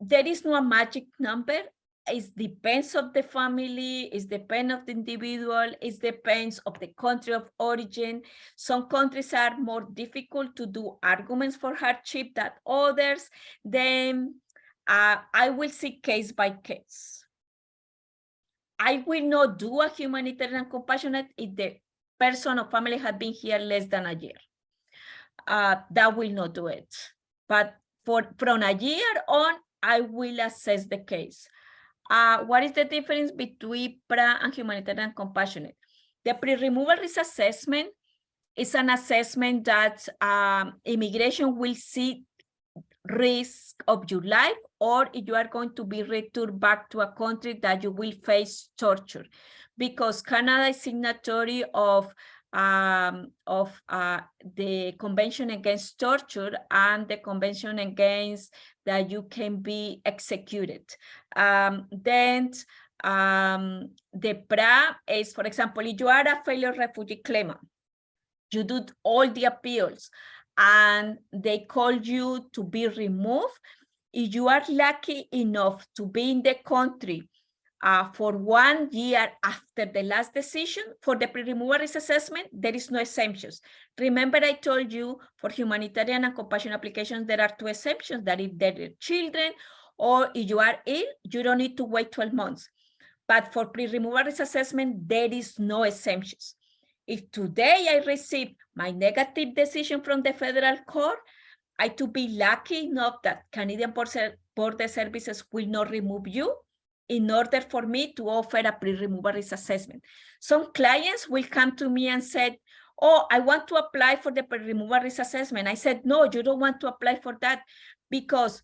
There is no magic number. It depends of the family, it depends of the individual, it depends of the country of origin. Some countries are more difficult to do arguments for hardship than others. Then I will see case by case. I will not do a humanitarian compassionate if the person or family had been here less than a year. That will not do it. But from a year on, I will assess the case. What is the difference between PRA and Humanitarian Compassionate? The pre-removal risk assessment is an assessment that immigration will see risk of your life, or if you are going to be returned back to a country that you will face torture, because Canada is signatory of the Convention Against Torture and the Convention Against that you can be executed. Then the PRA is, for example, if you are a failed refugee claimant, you do all the appeals, and they call you to be removed. If you are lucky enough to be in the country for 1 year after the last decision, for the pre-removal risk assessment, there is no exemptions. Remember, I told you for humanitarian and compassion applications, there are 2 exceptions, that if there are children or if you are ill, you don't need to wait 12 months. But for pre-removal risk assessment, there is no exemptions. If today I receive my negative decision from the federal court, I to be lucky enough that Canadian Border Services will not remove you in order for me to offer a pre-removal risk assessment. Some clients will come to me and said, oh, I want to apply for the pre-removal risk assessment. I said, no, you don't want to apply for that, because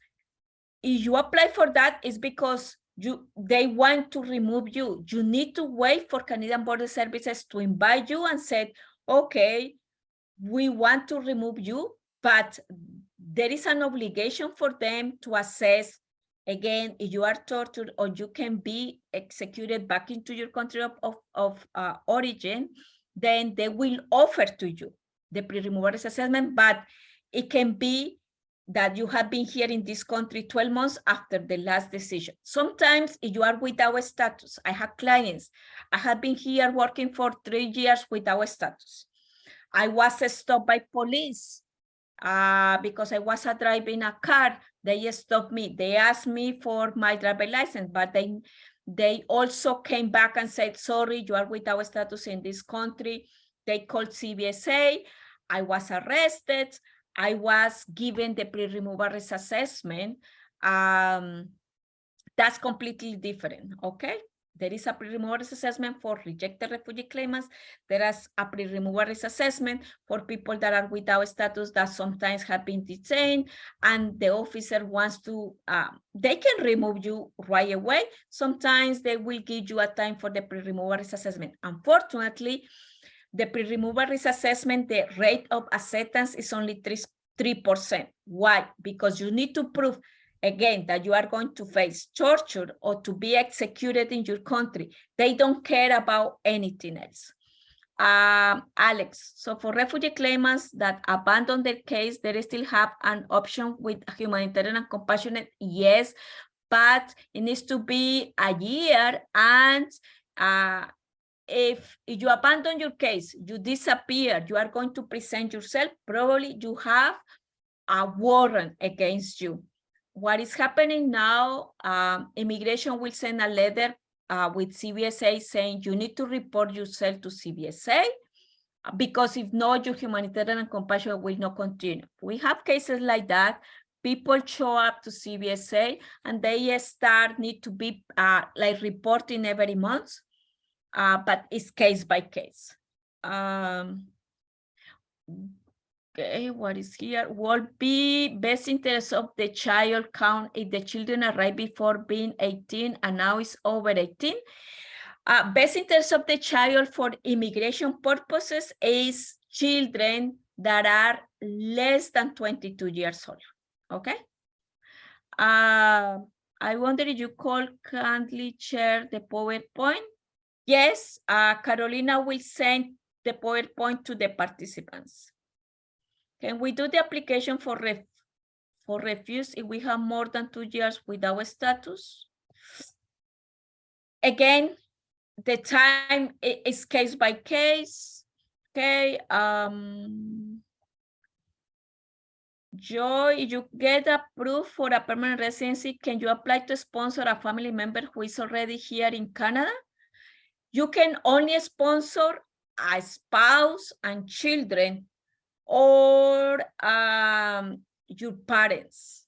if you apply for that, it's because they want to remove you. You need to wait for Canadian Border Services to invite you and say, okay, we want to remove you, but there is an obligation for them to assess, again, if you are tortured or you can be executed back into your country of origin, then they will offer to you the pre-removal risk assessment, but it can be that you have been here in this country 12 months after the last decision. Sometimes if you are without status, I have clients, I have been here working for 3 years without status. I was stopped by police because I was driving a car. They stopped me. They asked me for my driver's license, but they also came back and said, sorry, you are without status in this country. They called CBSA. I was arrested. I was given the pre-removal risk assessment. That's completely different, okay? There is a pre-removal risk assessment for rejected refugee claimants. There is a pre-removal risk assessment for people that are without status that sometimes have been detained, and the officer wants to, they can remove you right away. Sometimes they will give you a time for the pre-removal risk assessment. Unfortunately, the pre-removal risk assessment, the rate of acceptance is only 3%. Why? Because you need to prove, again, that you are going to face torture or to be executed in your country. They don't care about anything else. Alex, so for refugee claimants that abandon their case, they still have an option with Humanitarian and Compassionate, yes, but it needs to be a year, and if you abandon your case, you disappear, you are going to present yourself, probably you have a warrant against you. What is happening now, immigration will send a letter with CBSA saying you need to report yourself to CBSA, because if not, your Humanitarian and Compassionate will not continue. We have cases like that. People show up to CBSA and they need to be like reporting every month. But it's case by case. Okay, what is here? Will be best interest of the child count if the children arrive before being 18 and now is over 18. Best interest of the child for immigration purposes is children that are less than 22 years old, okay? I wonder if you kindly share the PowerPoint. Yes, Carolina will send the PowerPoint to the participants. Can we do the application for refuse if we have more than 2 years without status? Again, the time is case by case. Okay. Joy, if you get approved for a permanent residency, can you apply to sponsor a family member who is already here in Canada? You can only sponsor a spouse and children or your parents.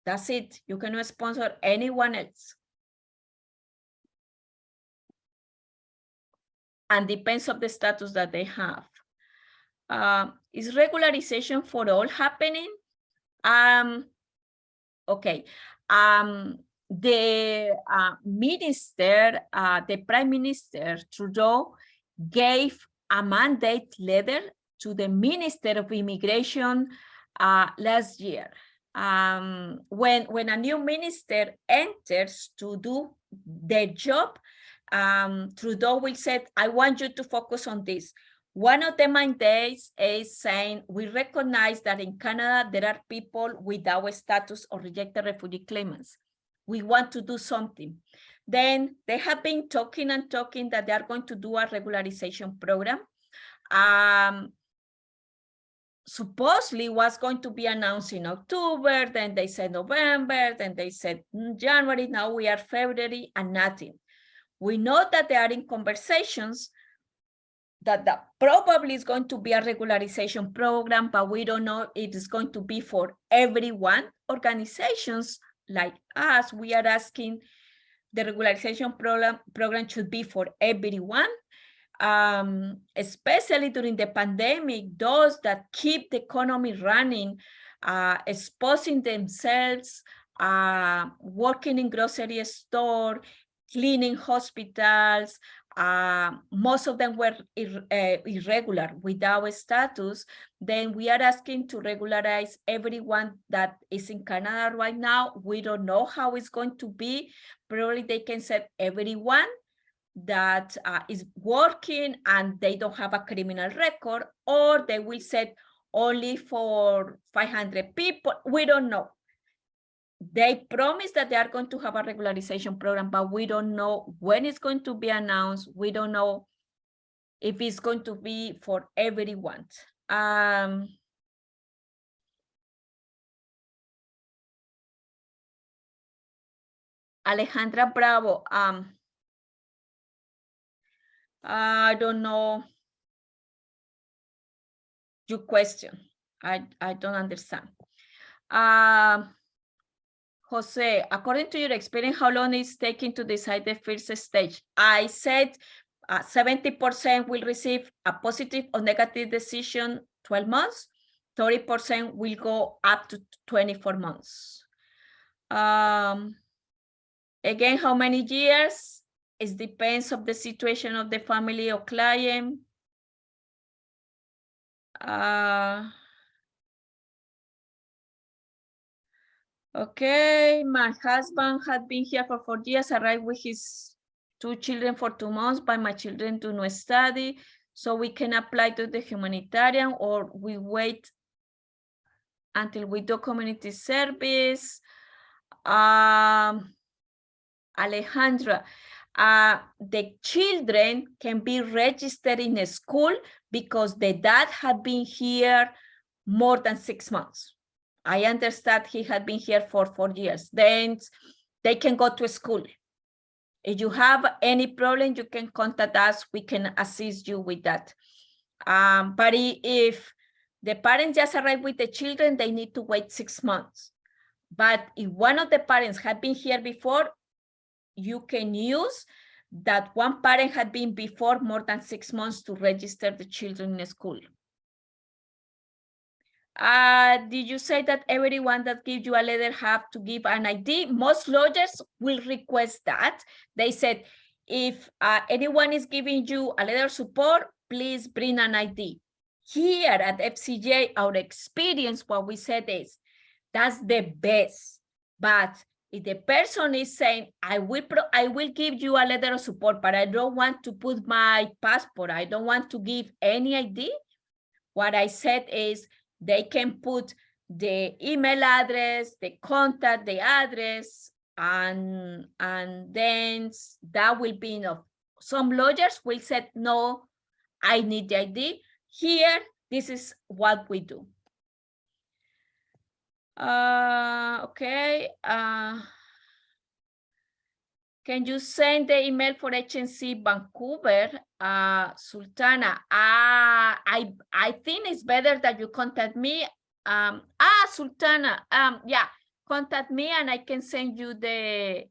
That's it. You cannot sponsor anyone else. And depends on the status that they have. Is regularization for all happening? Okay. The minister, the Prime Minister Trudeau gave a mandate letter to the Minister of Immigration last year. When a new minister enters to do their job, Trudeau will say, I want you to focus on this. One of the mandates is saying, we recognize that in Canada, there are people without status or rejected refugee claimants. We want to do something. Then they have been talking and talking that they are going to do a regularization program. supposedly was going to be announced in October, then they said November, then they said January, now we are February and nothing. We know that they are in conversations that probably is going to be a regularization program, but we don't know it is going to be for everyone. Organizations like us, we are asking the regularization program should be for everyone, especially during the pandemic, those that keep the economy running, exposing themselves, working in grocery store, cleaning hospitals. Most of them were irregular without status. Then we are asking to regularize everyone that is in Canada right now. We don't know how it's going to be. Probably they can set everyone that is working and they don't have a criminal record, or they will set only for 500 people. We don't know. They promise that they are going to have a regularization program, but we don't know when it's going to be announced. We don't know if it's going to be for everyone. Alejandra Bravo, I don't know your question. I don't understand. Jose, according to your experience, how long is it taking to decide the first stage? I said 70% will receive a positive or negative decision 12 months. 30% will go up to 24 months. Again, how many years? It depends on the situation of the family or client. Okay, my husband had been here for 4 years, arrived with his 2 children for 2 months, but my children do not study, so we can apply to the humanitarian, or we wait until we do community service. Alejandra, the children can be registered in a school because the dad had been here more than 6 months. I understand he had been here for 4 years. Then they can go to school. If you have any problem, you can contact us. We can assist you with that. But if the parents just arrive with the children, they need to wait 6 months. But if one of the parents had been here before, you can use that one parent had been before more than 6 months to register the children in school. Did you say that everyone that gives you a letter have to give an ID? Most lawyers will request that. They said, if anyone is giving you a letter of support, please bring an ID. Here at FCJ, our experience, what we said is, that's the best. But if the person is saying, I will give you a letter of support, but I don't want to put my passport, I don't want to give any ID, what I said is, they can put the email address, the contact, the address, and then that will be enough. Some lawyers will say, no, I need the ID. Here, this is what we do. Okay. Can you send the email for HNC Vancouver, Sultana? I think it's better that you contact me. Sultana, yeah, contact me and I can send you the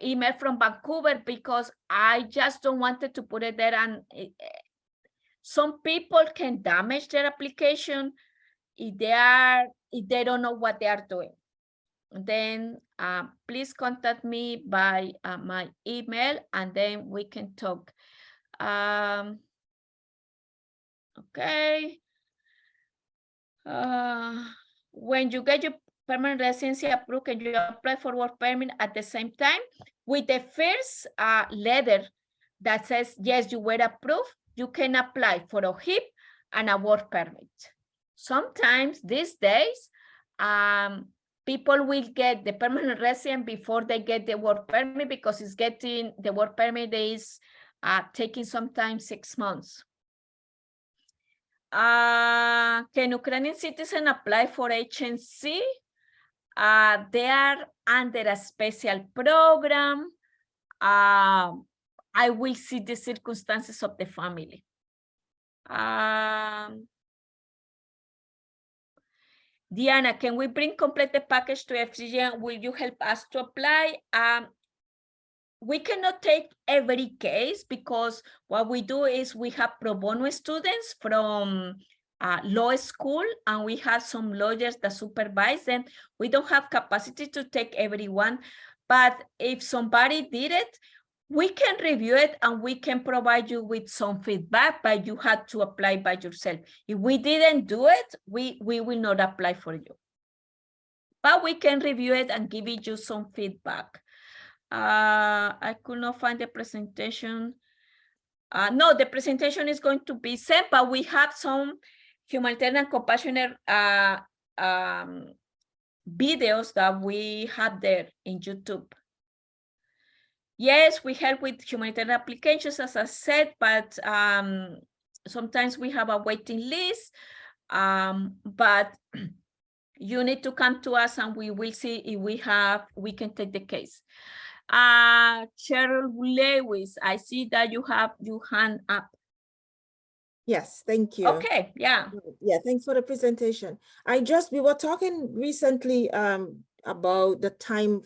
email from Vancouver, because I just don't want to put it there, and some people can damage their application if they don't know what they are doing. Then please contact me by my email, and then we can talk. Okay. When you get your permanent residency approved, can you apply for work permit at the same time? With the first letter that says, yes, you were approved, you can apply for a HIP and a work permit. Sometimes these days, people will get the permanent resident before they get the work permit, because it's getting, the work permit is taking sometimes 6 months. Can Ukrainian citizens apply for HNC? They are under a special program. I will see the circumstances of the family. Diana, can we bring complete the package to FGM? Will you help us to apply? We cannot take every case because what we do is we have pro bono students from law school, and we have some lawyers that supervise them. We don't have capacity to take everyone, but if somebody did it, we can review it and we can provide you with some feedback, but you had to apply by yourself. If we didn't do it, we will not apply for you. But we can review it and give you some feedback. I could not find the presentation. No, the presentation is going to be sent, but we have some humanitarian and compassionate videos that we have there in YouTube. Yes, we help with humanitarian applications, as I said, but sometimes we have a waiting list, but you need to come to us and we will see if we can take the case. Cheryl Lewis, I see that you have your hand up. Yes, thank you. Okay, yeah. Yeah, thanks for the presentation. We were talking recently about the time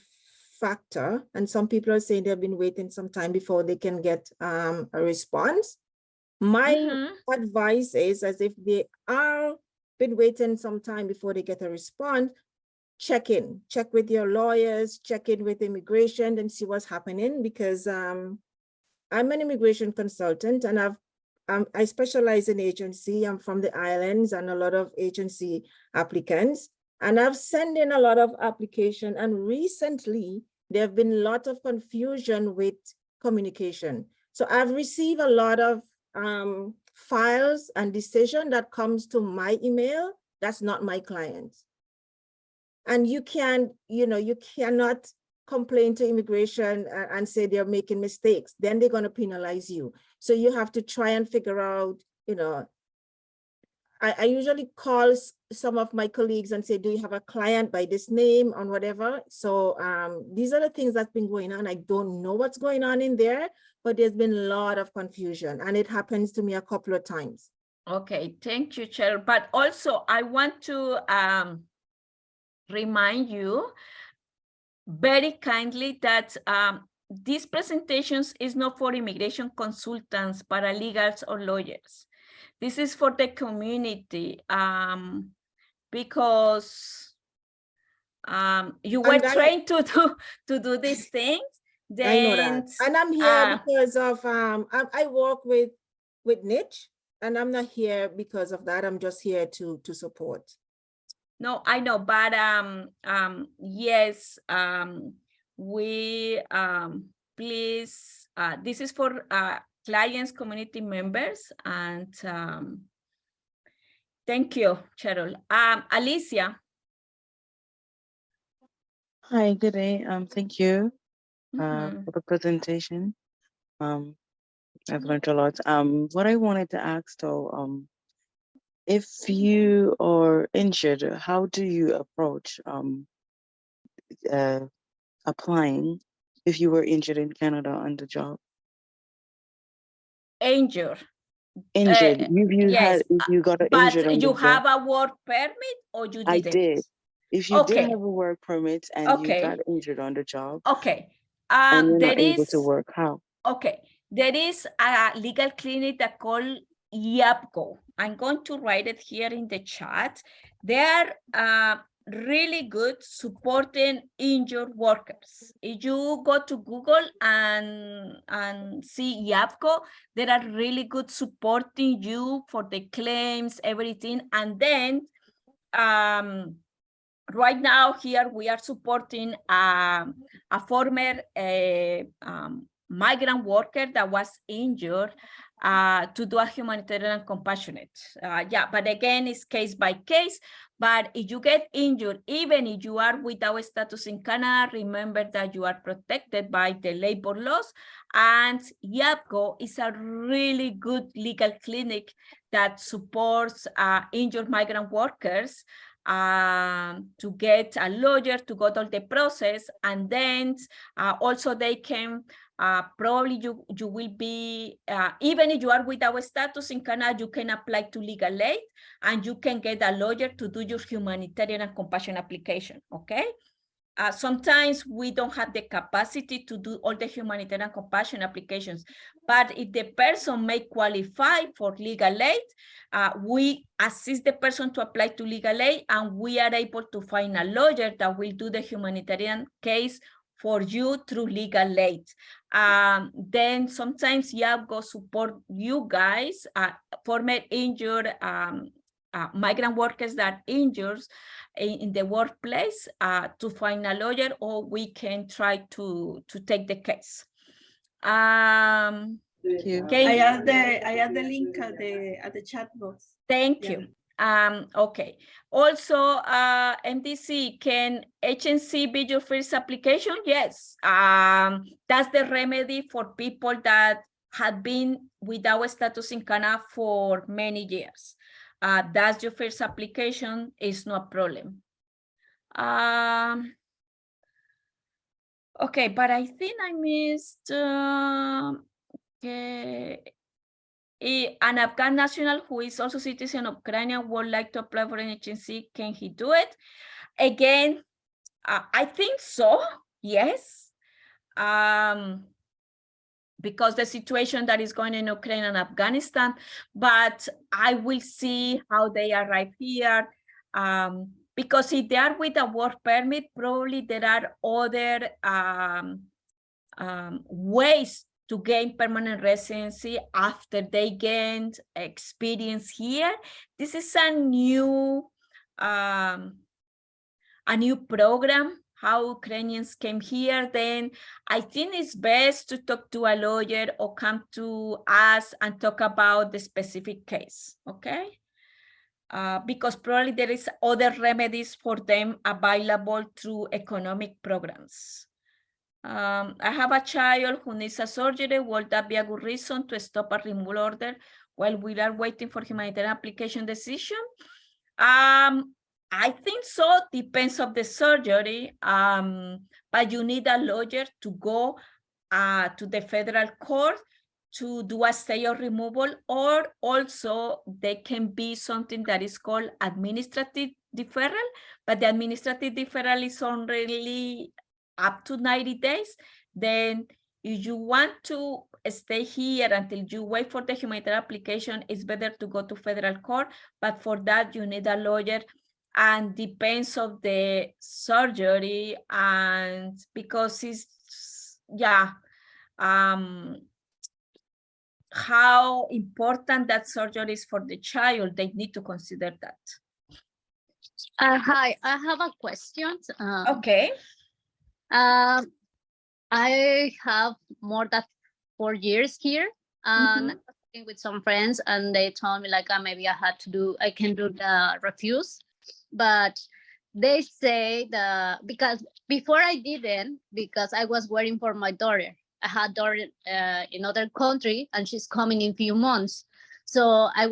factor, and some people are saying they've been waiting some time before they can get a response. My advice is, as if they are been waiting some time before they get a response, check with your lawyers, check in with immigration and see what's happening, because I'm an immigration consultant and I specialize in agency. I'm from the islands and a lot of agency applicants, and I've sent in a lot of application, and recently there have been a lot of confusion with communication. So I've received a lot of files and decision that comes to my email. That's not my client. And you cannot complain to immigration and say they're making mistakes. Then they're going to penalize you. So you have to try and figure out, I usually call some of my colleagues and say, do you have a client by this name or whatever? So these are the things that's been going on. I don't know what's going on in there, but there's been a lot of confusion, and it happens to me a couple of times. Okay, thank you, Cheryl. But also I want to remind you very kindly that these presentations is not for immigration consultants, paralegals, or lawyers. This is for the community, because you were trained to do these things. Then, I know that, and I'm here because of I work with niche, and I'm not here because of that. I'm just here to support. No, I know, but yes, we please, this is for clients, community members, and thank you, Cheryl. Alicia. Hi, good day. Thank you for the presentation. I've learned a lot. What I wanted to ask though, if you are injured, how do you approach applying if you were injured in Canada on the job? Injured. Injured. Yes, you got injured on the job. But you have a work permit, or you didn't? I did. If you did have a work permit and you got injured on the job, and you're not able to work, how? Okay, there is a legal clinic that called YAPCO. I'm going to write it here in the chat. They are really good supporting injured workers. If you go to Google and see YAPCO, they are really good supporting you for the claims, everything. And then right now here we are supporting a former migrant worker that was injured, to do a humanitarian and compassionate. Yeah, but again, it's case by case. But if you get injured, even if you are without status in Canada, remember that you are protected by the labor laws. And YAPCO is a really good legal clinic that supports injured migrant workers to get a lawyer to go through the process. And then also they can probably you will be, even if you are without status in Canada, you can apply to legal aid and you can get a lawyer to do your humanitarian and compassion application, okay? Sometimes we don't have the capacity to do all the humanitarian and compassion applications, but if the person may qualify for legal aid, we assist the person to apply to legal aid and we are able to find a lawyer that will do the humanitarian case for you through legal aid. Then sometimes YAPCO support you guys, former injured migrant workers that injured in the workplace to find a lawyer, or we can try to take the case. Thank you. Okay. I add the link at the chat box. Thank you. Okay. Also, MDC, can HNC be your first application? Yes. That's the remedy for people that had been without status in Canada for many years. That's your first application, is no problem. Okay, but I think I missed an Afghan national who is also citizen of Ukraine would like to apply for an agency. Can he do it? Again, I think so, yes. Because the situation that is going in Ukraine and Afghanistan, but I will see how they arrive here. Because if they are with a work permit, probably there are other ways to gain permanent residency after they gain experience here. This is a new program, how Ukrainians came here. Then I think it's best to talk to a lawyer or come to us and talk about the specific case, okay? Because probably there is other remedies for them available through economic programs. I have a child who needs a surgery. Will that be a good reason to stop a removal order while we are waiting for humanitarian application decision? I think so, depends on the surgery, but you need a lawyer to go to the federal court to do a stay or removal, or also there can be something that is called administrative deferral, but the administrative deferral is only up to 90 days. Then if you want to stay here until you wait for the humanitarian application, it's better to go to federal court, but for that you need a lawyer, and depends on the surgery, and because it's, yeah, how important that surgery is for the child, they need to consider that. Hi, I have a question. Okay. I have more than 4 years here, and I was talking with some friends, and they told me like maybe I can do the refuse, but they say because before I didn't, because I was waiting for my daughter. I had daughter in other country, and she's coming in few months. So I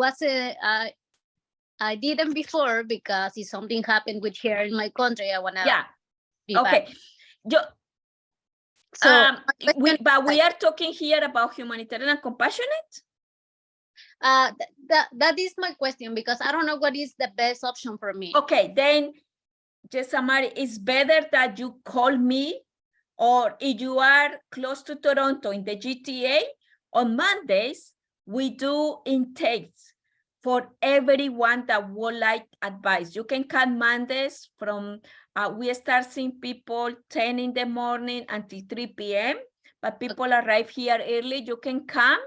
didn't before, because if something happened with her in my country, I wanna be okay. back. So, we are talking here about humanitarian and compassionate. That is my question, because I don't know what is the best option for me. Okay, then, Jessamari, it's better that you call me, or if you are close to Toronto in the GTA, on Mondays, we do intakes for everyone that would like advice. You can come Mondays from, we start seeing people 10 in the morning until 3 p.m., but people arrive here early. You can come,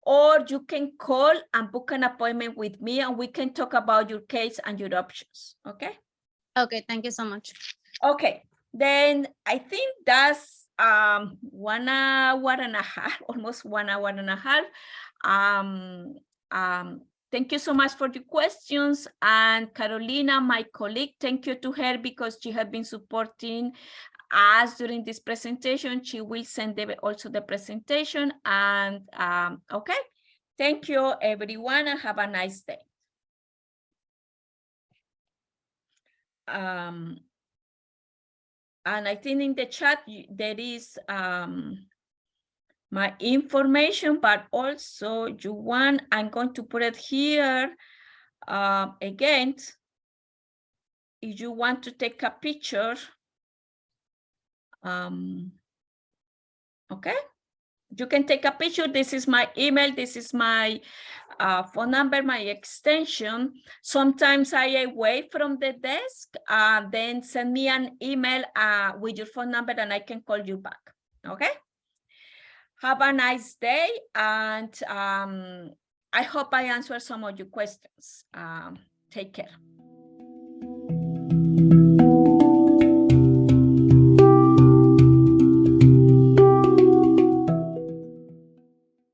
or you can call and book an appointment with me, and we can talk about your case and your options, okay? Okay, thank you so much. Okay, then I think that's 1 hour and a half, almost 1 hour and a half. Thank you so much for the questions. And Carolina, my colleague, thank you to her because she has been supporting us during this presentation. She will send also the presentation. And okay, thank you everyone and have a nice day. And I think in the chat there is my information, but also I'm going to put it here again. If you want to take a picture, okay, you can take a picture. This is my email. This is my phone number, my extension. Sometimes I away from the desk, then send me an email with your phone number and I can call you back, okay? Have a nice day, and I hope I answered some of your questions. Take care.